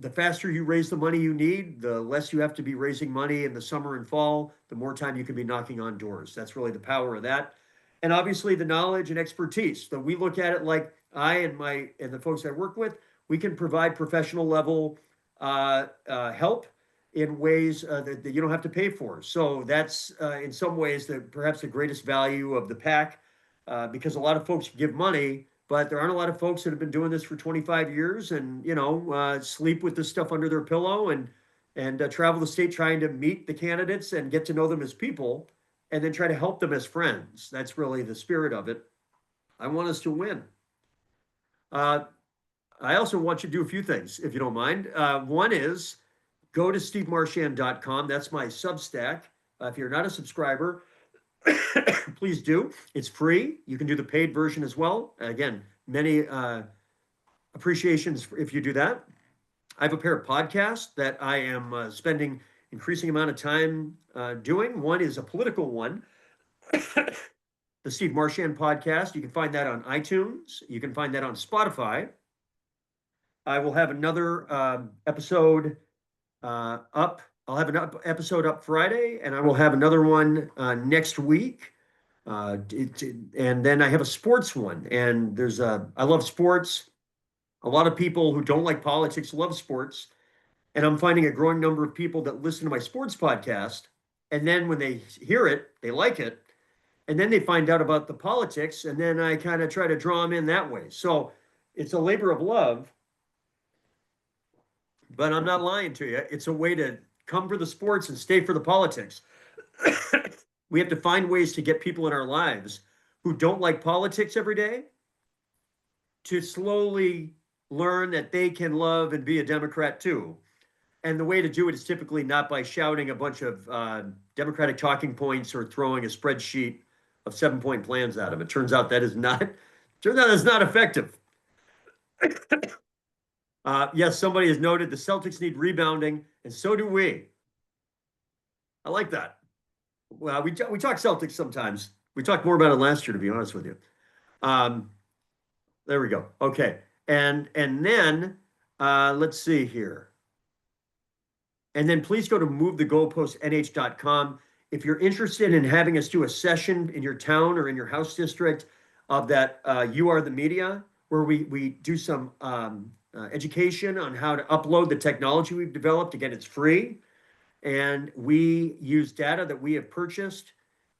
The faster you raise the money you need, the less you have to be raising money in the summer and fall, the more time you can be knocking on doors. That's really the power of that. And obviously the knowledge and expertise. So we look at it like I and the folks I work with, we can provide professional level help in ways that you don't have to pay for. So that's in some ways perhaps the greatest value of the PAC, because a lot of folks give money, but there aren't a lot of folks that have been doing this for 25 years and, sleep with this stuff under their pillow and travel the state trying to meet the candidates and get to know them as people and then try to help them as friends. That's really the spirit of it. I want us to win. I also want you to do a few things, if you don't mind. One is go to stevemarchand.com. That's my Substack. If you're not a subscriber, please do. It's free. You can do the paid version as well. Again, many appreciations if you do that. I have a pair of podcasts that I am spending increasing amount of time doing. One is a political one, the Steve Marchand podcast. You can find that on iTunes. You can find that on Spotify. I will have another episode up. I'll have an episode up Friday, and I will have another one next week. And then I have a sports one, and I love sports. A lot of people who don't like politics love sports, and I'm finding a growing number of people that listen to my sports podcast, and then when they hear it, they like it, and then they find out about the politics, and then I kind of try to draw them in that way. So it's a labor of love, but I'm not lying to you. It's a way to come for the sports and stay for the politics. We have to find ways to get people in our lives who don't like politics every day to slowly learn that they can love and be a Democrat too. And the way to do it is typically not by shouting a bunch of Democratic talking points or throwing a spreadsheet of 7-point plans at them. It turns out that's not effective. Yes, somebody has noted the Celtics need rebounding, and so do we. I like that. Well, we talk Celtics sometimes. We talked more about it last year, to be honest with you. Um, there we go. Okay, and then let's see here. And then please go to movethegoalpostnh.com. If you're interested in having us do a session in your town or in your house district of that You Are the Media, where we do some education on how to upload the technology we've developed. Again, it's free. And we use data that we have purchased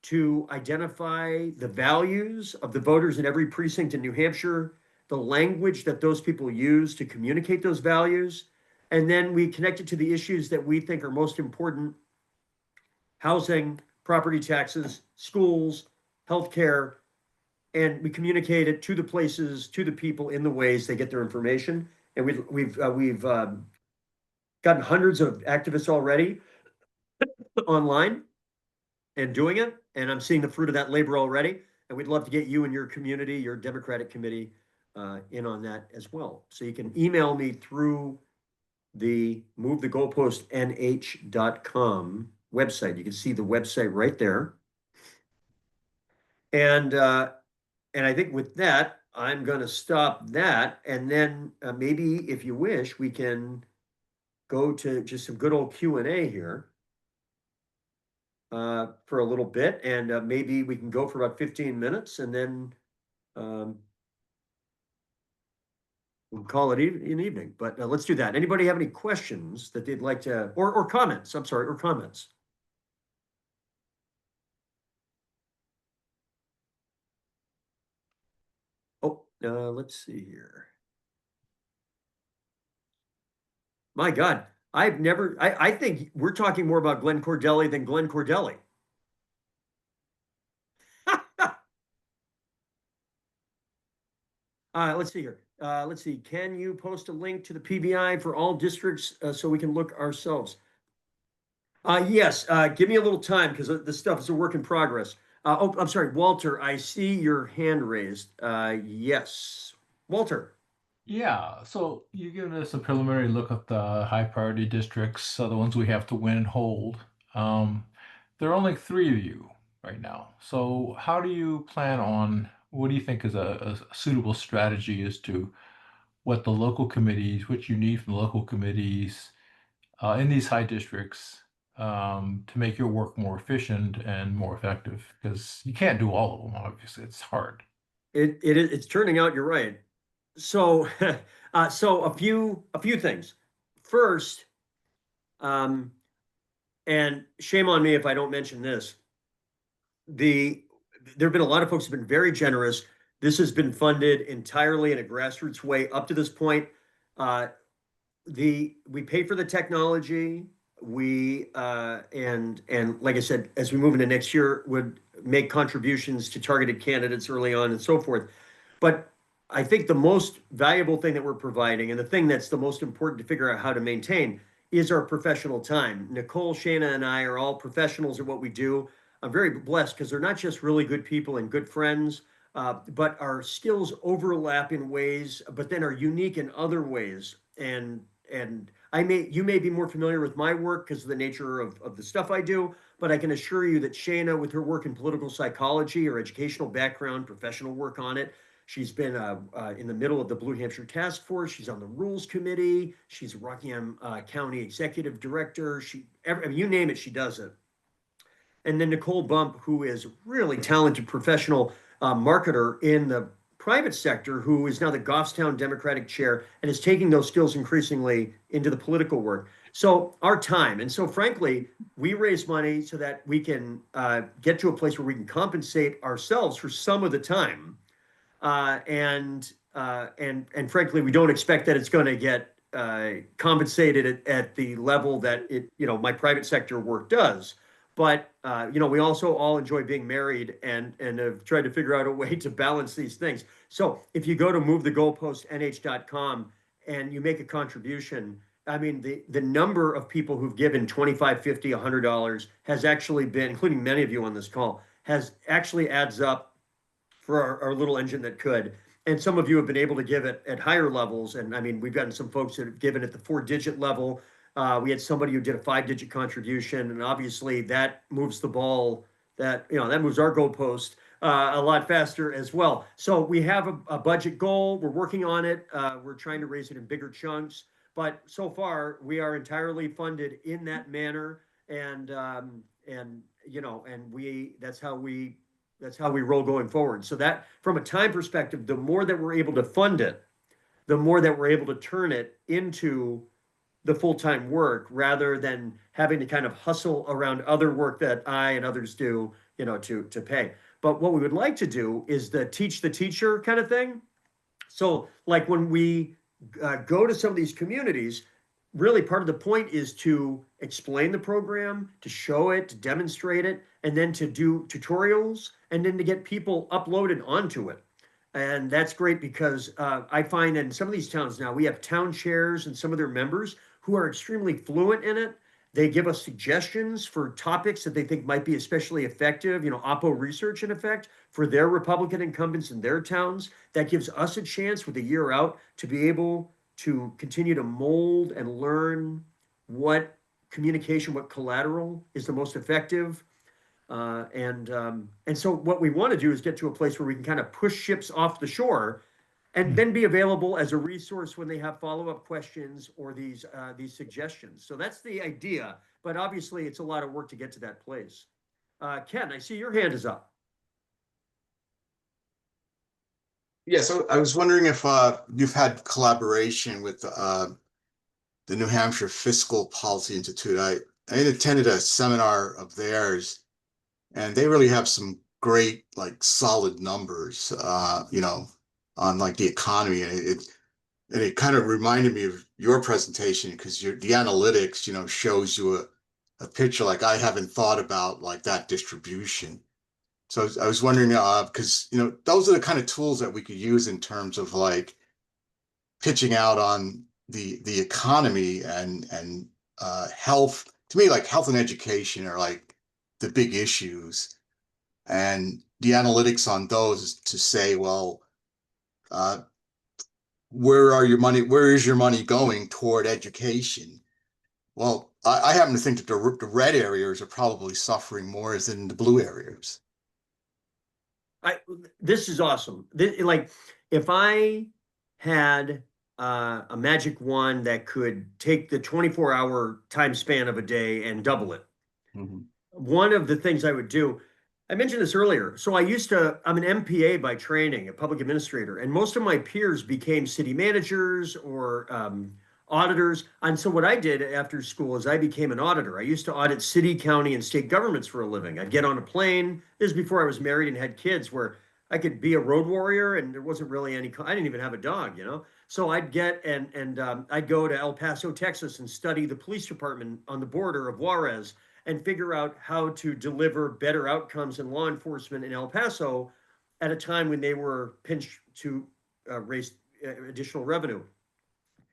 to identify the values of the voters in every precinct in New Hampshire, the language that those people use to communicate those values, and then we connect it to the issues that we think are most important: housing, property taxes, schools, healthcare, and we communicate it to the places, to the people in the ways they get their information. And we've gotten hundreds of activists already online and doing it, and I'm seeing the fruit of that labor already. And we'd love to get you and your community, your Democratic committee, in on that as well. So you can email me through the movethegoalpostnh.com website. You can see the website right there. And I think with that, I'm going to stop that, and then maybe if you wish, we can go to just some good old Q&A here for a little bit, and maybe we can go for about 15 minutes, and then we'll call it an evening. But let's do that. Anybody have any questions that they'd like to, or comments? I'm sorry, or comments. Oh, let's see here. My God, I think we're talking more about Glenn Cordelli than Glenn Cordelli. Let's see here. Let's see. Can you post a link to the PBI for all districts so we can look ourselves? Yes. Give me a little time because this stuff is a work in progress. Oh, I'm sorry, Walter. I see your hand raised. Yes, Walter. Yeah, so you're giving us a preliminary look at the high priority districts, so the ones we have to win and hold. Um, there are only three of you right now. So how do you plan on, what do you think is a suitable strategy as to what the local committees, what you need from the local committees in these high districts to make your work more efficient and more effective? Because you can't do all of them, obviously. It's hard. It's turning out you're right. So, so a few things. First, um, and shame on me if I don't mention this. The there have been a lot of folks who've been very generous. This has been funded entirely in a grassroots way up to this point. Uh, we pay for the technology. We and like I said, as we move into next year, would make contributions to targeted candidates early on and so forth. But I think the most valuable thing that we're providing, and the thing that's the most important to figure out how to maintain, is our professional time. Nicole, Shana, and I are all professionals at what we do. I'm very blessed because they're not just really good people and good friends, but our skills overlap in ways, but then are unique in other ways. And you may be more familiar with my work because of the nature of the stuff I do, but I can assure you that Shana, with her work in political psychology, her educational background, professional work on it, she's been in the middle of the Blue Hampshire Task Force. She's on the Rules Committee. She's a Rockingham County Executive Director. I mean, you name it, she does it. And then Nicole Bump, who is really talented professional marketer in the private sector, who is now the Goffstown Democratic Chair and is taking those skills increasingly into the political work. So our time, and so frankly, we raise money so that we can get to a place where we can compensate ourselves for some of the time, and frankly, we don't expect that it's going to get compensated at the level that my private sector work does. But we also all enjoy being married and have tried to figure out a way to balance these things. So if you go to movethegoalpostnh.com and you make a contribution, I mean, the number of people who've given 25, 50, $100 has actually been, including many of you on this call, has actually adds up for our little engine that could. And some of you have been able to give it at higher levels. And I mean, we've gotten some folks that have given at the 4-digit level. We had somebody who did a 5-digit contribution, and obviously that moves the ball. That moves our goalpost a lot faster as well. So we have a budget goal. We're working on it. We're trying to raise it in bigger chunks, but so far we are entirely funded in that manner. And we that's how we roll going forward. So that from a time perspective, the more that we're able to fund it, the more that we're able to turn it into the full-time work rather than having to kind of hustle around other work that I and others do, to pay. But what we would like to do is the teach the teacher kind of thing. So like when we go to some of these communities, really part of the point is to explain the program, to show it, to demonstrate it, and then to do tutorials, and then to get people uploaded onto it. And that's great because I find in some of these towns now, we have town chairs and some of their members who are extremely fluent in it. They give us suggestions for topics that they think might be especially effective, Oppo research in effect for their Republican incumbents in their towns. That gives us a chance with a year out to be able to continue to mold and learn what communication, what collateral is the most effective. And so what we want to do is get to a place where we can kind of push ships off the shore and then be available as a resource when they have follow-up questions or these suggestions. So that's the idea, but obviously it's a lot of work to get to that place. Ken, I see your hand is up. Yeah, so I was wondering if you've had collaboration with the New Hampshire Fiscal Policy Institute. I attended a seminar of theirs, and they really have some great, like, solid numbers, on like the economy, and it kind of reminded me of your presentation because the analytics, shows you a picture like I haven't thought about like that distribution. So I was wondering, because those are the kind of tools that we could use in terms of like pitching out on the economy and health. To me, like health and education are like the big issues, and the analytics on those is to say, well, uh, where is your money going toward education? Well, I happen to think that the red areas are probably suffering more than the blue areas. I This is awesome. Like if I had a magic wand that could take the 24-hour time span of a day and double it, Mhm. one of the things I would do, I mentioned this earlier. So I'm an MPA by training, a public administrator, and most of my peers became city managers or auditors. And so what I did after school is I became an auditor. I used to audit city, county, and state governments for a living. I'd get on a plane. This is before I was married and had kids, where I could be a road warrior, and there wasn't really I didn't even have a dog. So I'd get and I'd go to El Paso, Texas, and study the police department on the border of Juarez and figure out how to deliver better outcomes in law enforcement in El Paso at a time when they were pinched to raised additional revenue.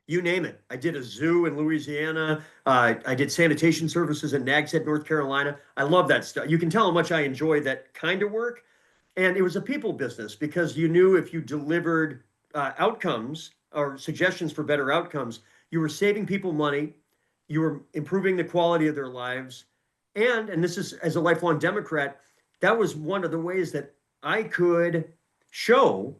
You name it. I did a zoo in Louisiana. I did sanitation services in Nags Head, North Carolina. I love that stuff. You can tell how much I enjoy that kind of work. And it was a people business because you knew if you delivered outcomes or suggestions for better outcomes, you were saving people money, you were improving the quality of their lives. And this is, as a lifelong Democrat, that was one of the ways that I could show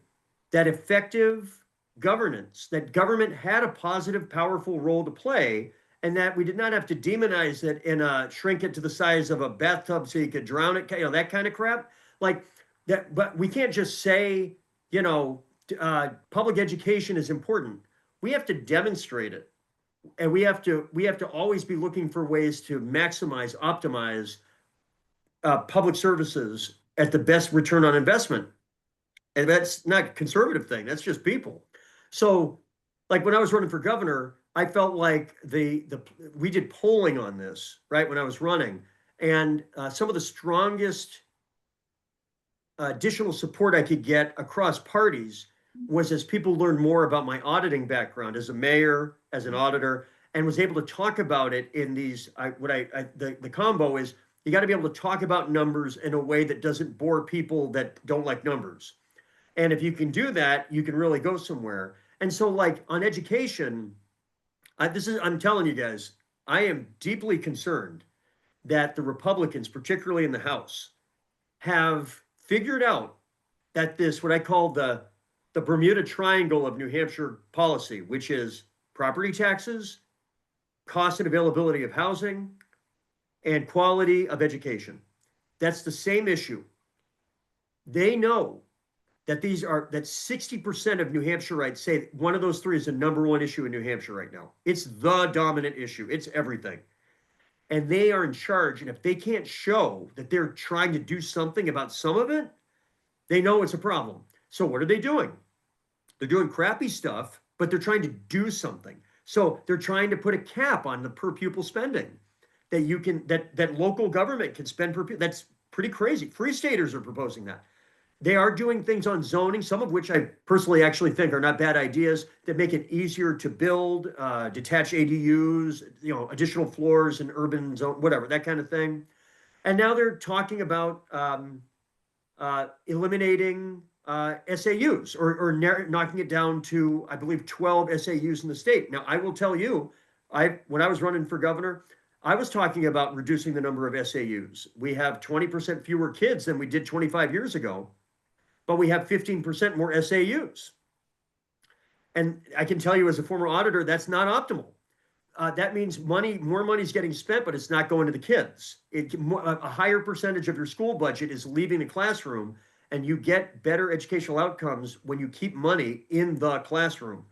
that effective governance, that government had a positive, powerful role to play, and that we did not have to demonize it and shrink it to the size of a bathtub so you could drown it, that kind of crap. Like that, but we can't just say, public education is important. We have to demonstrate it, and we have to always be looking for ways to maximize, optimize public services at the best return on investment. And that's not a conservative thing. That's just people. So, like when I was running for governor, I felt like we did polling on this right when I was running, and some of the strongest additional support I could get across parties was as people learned more about my auditing background as a mayor, as an auditor, and was able to talk about it in these. The combo is you got to be able to talk about numbers in a way that doesn't bore people that don't like numbers. And if you can do that, you can really go somewhere. And so, like on education, I'm telling you guys, I am deeply concerned that the Republicans, particularly in the House, have figured out that this, what I call the Bermuda Triangle of New Hampshire policy, which is property taxes, cost and availability of housing, and quality of education. That's the same issue. They know that 60% of New Hampshireites say one of those three is the number one issue in New Hampshire right now. It's the dominant issue. It's everything. And they are in charge. And if they can't show that they're trying to do something about some of it, they know it's a problem. So what are they doing? They're doing crappy stuff, but they're trying to do something. So they're trying to put a cap on the per pupil spending that local government can spend per pupil. That's pretty crazy. Free staters are proposing that. They are doing things on zoning, some of which I personally actually think are not bad ideas, that make it easier to build detached ADUs, additional floors in urban zone, whatever, that kind of thing. And now they're talking about eliminating SAUs or knocking it down to, I believe, 12 SAUs in the state. Now, I will tell you, when I was running for governor, I was talking about reducing the number of SAUs. We have 20% fewer kids than we did 25 years ago, but we have 15% more SAUs. And I can tell you as a former auditor, that's not optimal. That means more money is getting spent, but it's not going to the kids. A higher percentage of your school budget is leaving the classroom, and you get better educational outcomes when you keep money in the classroom.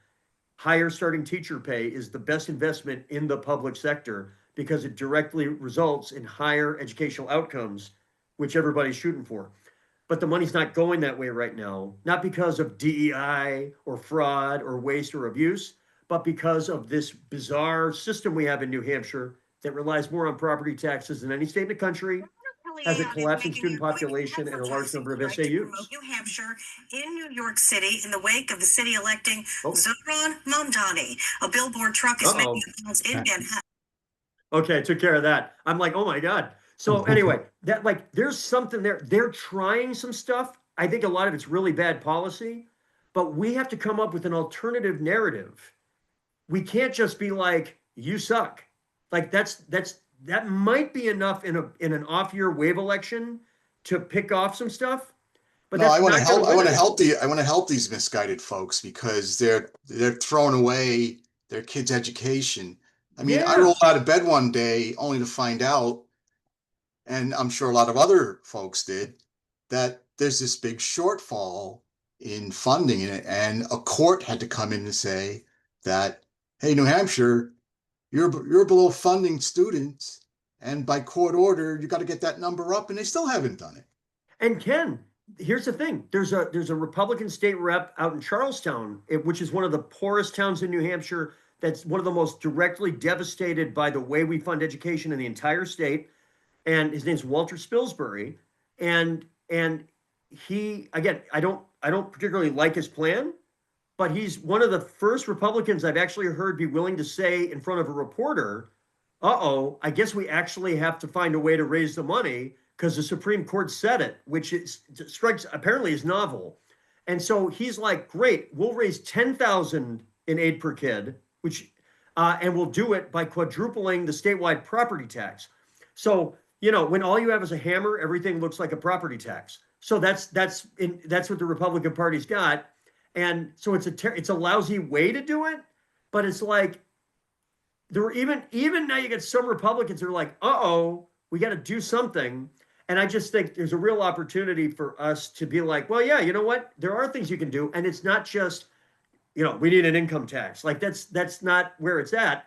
Higher starting teacher pay is the best investment in the public sector because it directly results in higher educational outcomes, which everybody's shooting for. But the money's not going that way right now, not because of DEI or fraud or waste or abuse, but because of this bizarre system we have in New Hampshire that relies more on property taxes than any state in the country, has a collapsing student population and a large number of SAUs. New Hampshire in New York City in the wake of the city electing Zohran Mamdani. A billboard truck is making rounds in Manhattan. Okay, took care of that. I'm like, oh my God. So anyway, there's something there. They're trying some stuff. I think a lot of it's really bad policy, but we have to come up with an alternative narrative. We can't just be like, you suck. Like that might be enough in an off-year wave election to pick off some stuff. But no, I want to help. I want to help these misguided folks because they're throwing away their kids' education. I mean, I rolled out of bed one day only to find out, and I'm sure a lot of other folks did, that there's this big shortfall in funding it, and a court had to come in and say that, hey, New Hampshire, you're below funding students, and by court order, you got to get that number up, and they still haven't done it. And Ken, here's the thing: there's a Republican state rep out in Charlestown, which is one of the poorest towns in New Hampshire. That's one of the most directly devastated by the way we fund education in the entire state. And his name's Walter Spilsbury. And he, again, I don't particularly like his plan, but he's one of the first Republicans I've actually heard be willing to say in front of a reporter, uh-oh, I guess we actually have to find a way to raise the money because the Supreme Court said it, which strikes apparently is novel. And so he's like, great, we'll raise 10,000 in aid per kid, which and we'll do it by quadrupling the statewide property tax. So, when all you have is a hammer, everything looks like a property tax. So that's what the Republican Party's got. And so it's a lousy way to do it, but it's like there were even now you get some Republicans that are like, uh-oh, we got to do something. And I just think there's a real opportunity for us to be like, well, yeah, you know what? There are things you can do. And it's not just, we need an income tax. Like that's not where it's at.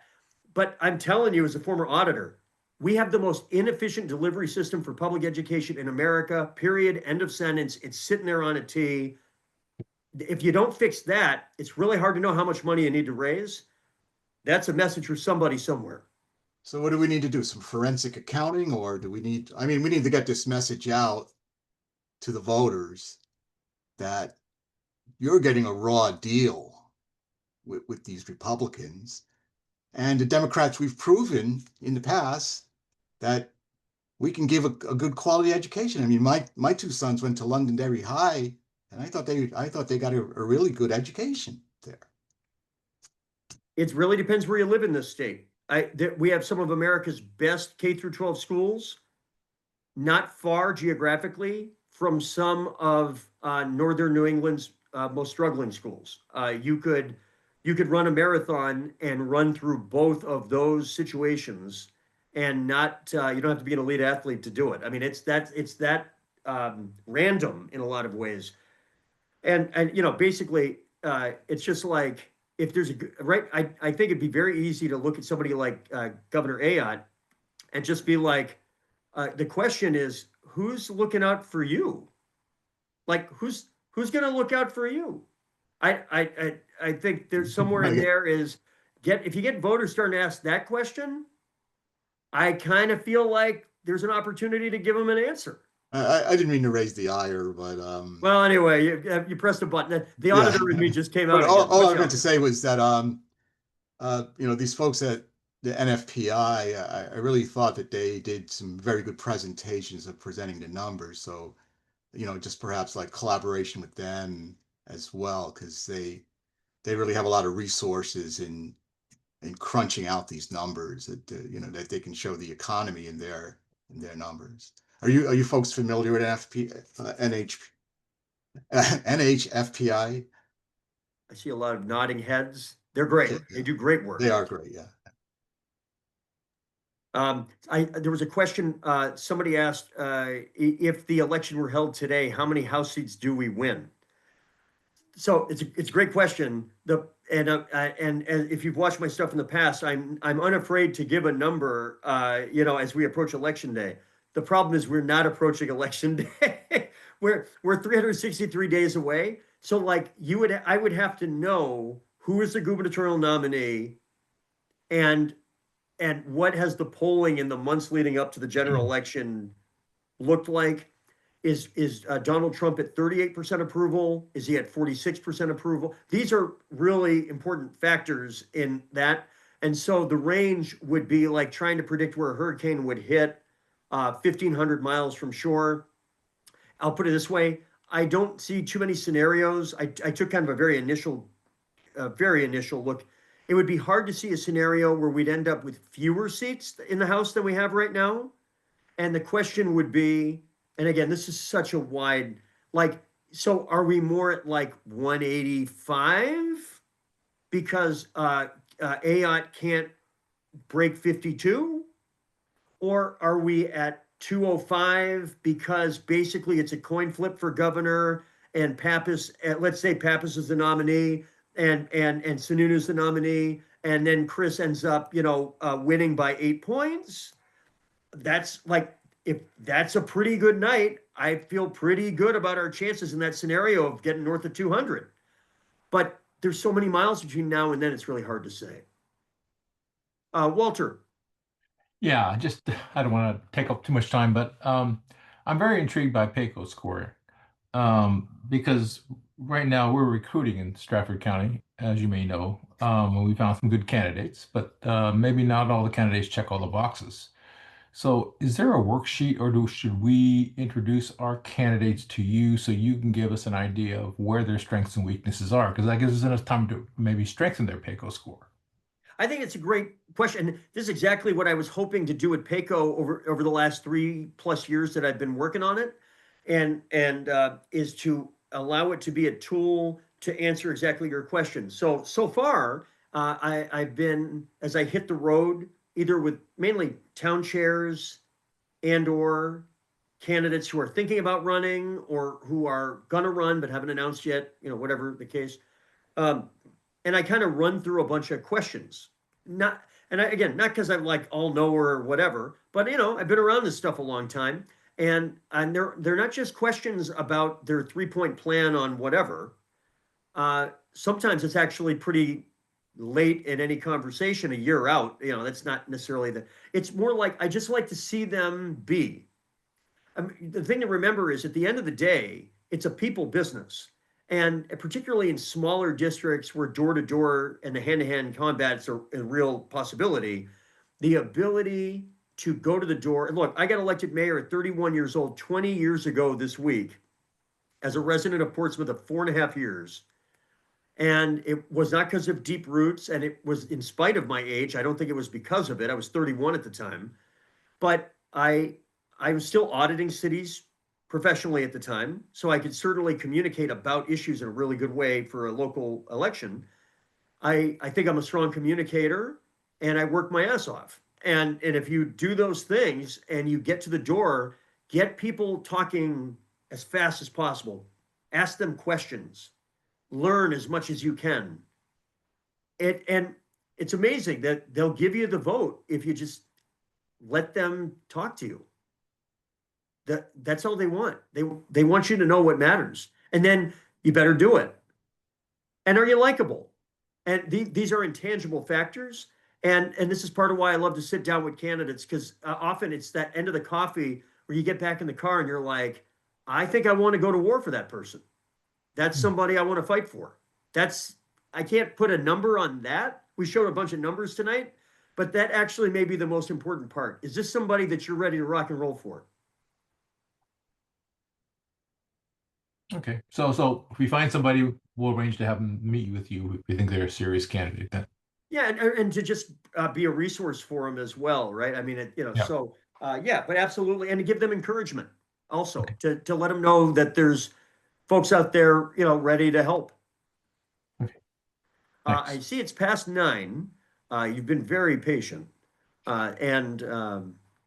But I'm telling you, as a former auditor, we have the most inefficient delivery system for public education in America, period, end of sentence. It's sitting there on a T. If you don't fix that, it's really hard to know how much money you need to raise. That's a message for somebody somewhere. So what do we need to do? Some forensic accounting, or do we need, we need to get this message out to the voters that you're getting a raw deal with these Republicans. And the Democrats, we've proven in the past that we can give a good quality education. I mean, my two sons went to Londonderry High, and I thought they got a really good education there. It really depends where you live in this state. We have some of America's best K through 12 schools, not far geographically from some of northern New England's most struggling schools. You could run a marathon and run through both of those situations, and not you don't have to be an elite athlete to do it. I mean, it's that random in a lot of ways, and basically it's just like if there's I think it'd be very easy to look at somebody like Governor Ayotte and just be like, the question is, who's looking out for you? Like, who's going to look out for you? I think there's somewhere in there is if you get voters starting to ask that question, I kind of feel like there's an opportunity to give them an answer. I didn't mean to raise the ire, but well, anyway, you pressed a button. The auditor in me just came out. All I meant to say was that these folks at the NFPI, I really thought that they did some very good presentations of presenting the numbers. So, just perhaps like collaboration with them as well, because they really have a lot of resources in crunching out these numbers that that they can show the economy in their numbers. Are you folks familiar with NHFPI? I see a lot of nodding heads. They're great. Yeah. They do great work. They are great, yeah. There was a question, somebody asked, if the election were held today, how many House seats do we win? So it's a great question. And if you've watched my stuff in the past, I'm unafraid to give a number, as we approach election day. The problem is we're not approaching election day. we're 363 days away. So like I would have to know who is the gubernatorial nominee and what has the polling in the months leading up to the general election looked like. Is Donald Trump at 38% approval? Is he at 46% approval? These are really important factors in that. And so the range would be like trying to predict where a hurricane would hit 1,500 miles from shore. I'll put it this way. I don't see too many scenarios. I took kind of a very initial look. It would be hard to see a scenario where we'd end up with fewer seats in the House than we have right now. And the question would be, and again, this is such a wide, so are we more at like 185 because Ayotte can't break 52? Or are we at 205 because basically it's a coin flip for governor and Pappas, let's say Pappas is the nominee and Sununu's the nominee, and then Chris ends up, winning by 8 points? That's like, if that's a pretty good night, I feel pretty good about our chances in that scenario of getting north of 200. But there's so many miles between now and then, it's really hard to say. Walter. Yeah, I don't want to take up too much time, but I'm very intrigued by Pecos score. because right now we're recruiting in Stratford County, as you may know. And we found some good candidates, but maybe not all the candidates check all the boxes. So is there a worksheet, or should we introduce our candidates to you so you can give us an idea of where their strengths and weaknesses are? Because that gives us enough time to maybe strengthen their PAYCO score. I think it's a great question. And this is exactly what I was hoping to do at PAYCO over the last 3+ years that I've been working on it, and is to allow it to be a tool to answer exactly your question. So far, I've been, as I hit the road, either with mainly town chairs and/or candidates who are thinking about running or who are gonna run but haven't announced yet, whatever the case. Um, and I kind of run through a bunch of questions. Again, not because I'm like all knower or whatever, but I've been around this stuff a long time, and they're not just questions about their 3-point plan on whatever. Sometimes it's actually pretty late in any conversation, a year out. That's not necessarily it's more like I just like to see them be. The thing to remember is at the end of the day, it's a people business. And particularly in smaller districts where door to door and the hand to hand combat's a real possibility, the ability to go to the door. And look, I got elected mayor at 31 years old, 20 years ago this week, as a resident of Portsmouth of 4.5 years. And it was not because of deep roots, and it was in spite of my age. I don't think it was because of it. I was 31 at the time. But I was still auditing cities professionally at the time, so I could certainly communicate about issues in a really good way for a local election. I think I'm a strong communicator, and I work my ass off. And if you do those things and you get to the door, get people talking as fast as possible, ask them questions, learn as much as you can. And it's amazing that they'll give you the vote if you just let them talk to you. That's all they want. They want you to know what matters, and then you better do it. And are you likable? And these are intangible factors. And this is part of why I love to sit down with candidates, because often it's that end of the coffee where you get back in the car and you're like, I think I want to go to war for that person. That's somebody I want to fight for. I can't put a number on that. We showed a bunch of numbers tonight, but that actually may be the most important part. Is this somebody that you're ready to rock and roll for? Okay. So if we find somebody, we'll arrange to have them meet with you if we think they're a serious candidate then. Yeah, and to just be a resource for them as well, right? I mean, Yeah. so yeah, but absolutely, and to give them encouragement also, Okay. to let them know that there's folks out there, ready to help. Okay. I Thanks. see it's past 9. You've been very patient, and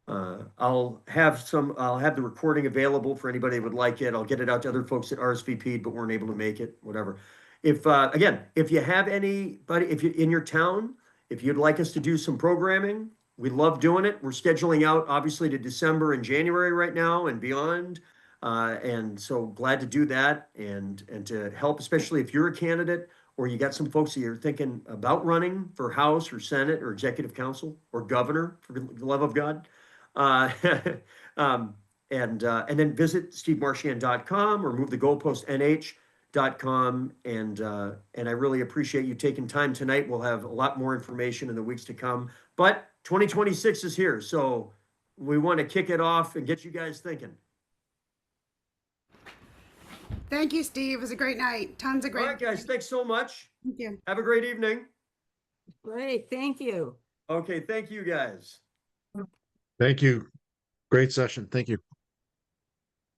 I'll have the recording available for anybody that would like it. I'll get it out to other folks that RSVP'd but weren't able to make it, whatever. Again, if you have anybody, if you in your town, if you'd like us to do some programming, we love doing it. We're scheduling out obviously to December and January right now and beyond. And so glad to do that and to help, especially if you're a candidate or you got some folks that you're thinking about running for House or Senate or Executive Council or Governor, for the love of God. And then visit stevemarchand.com or move the goalpost nh.com. And I really appreciate you taking time tonight. We'll have a lot more information in the weeks to come, but 2026 is here. So we want to kick it off and get you guys thinking. Thank you, Steve. It was a great night. Tons of great. All right, guys. Thanks so much. Thank you. Have a great evening. Great, thank you. Okay. Thank you, guys. Thank you. Great session. Thank you.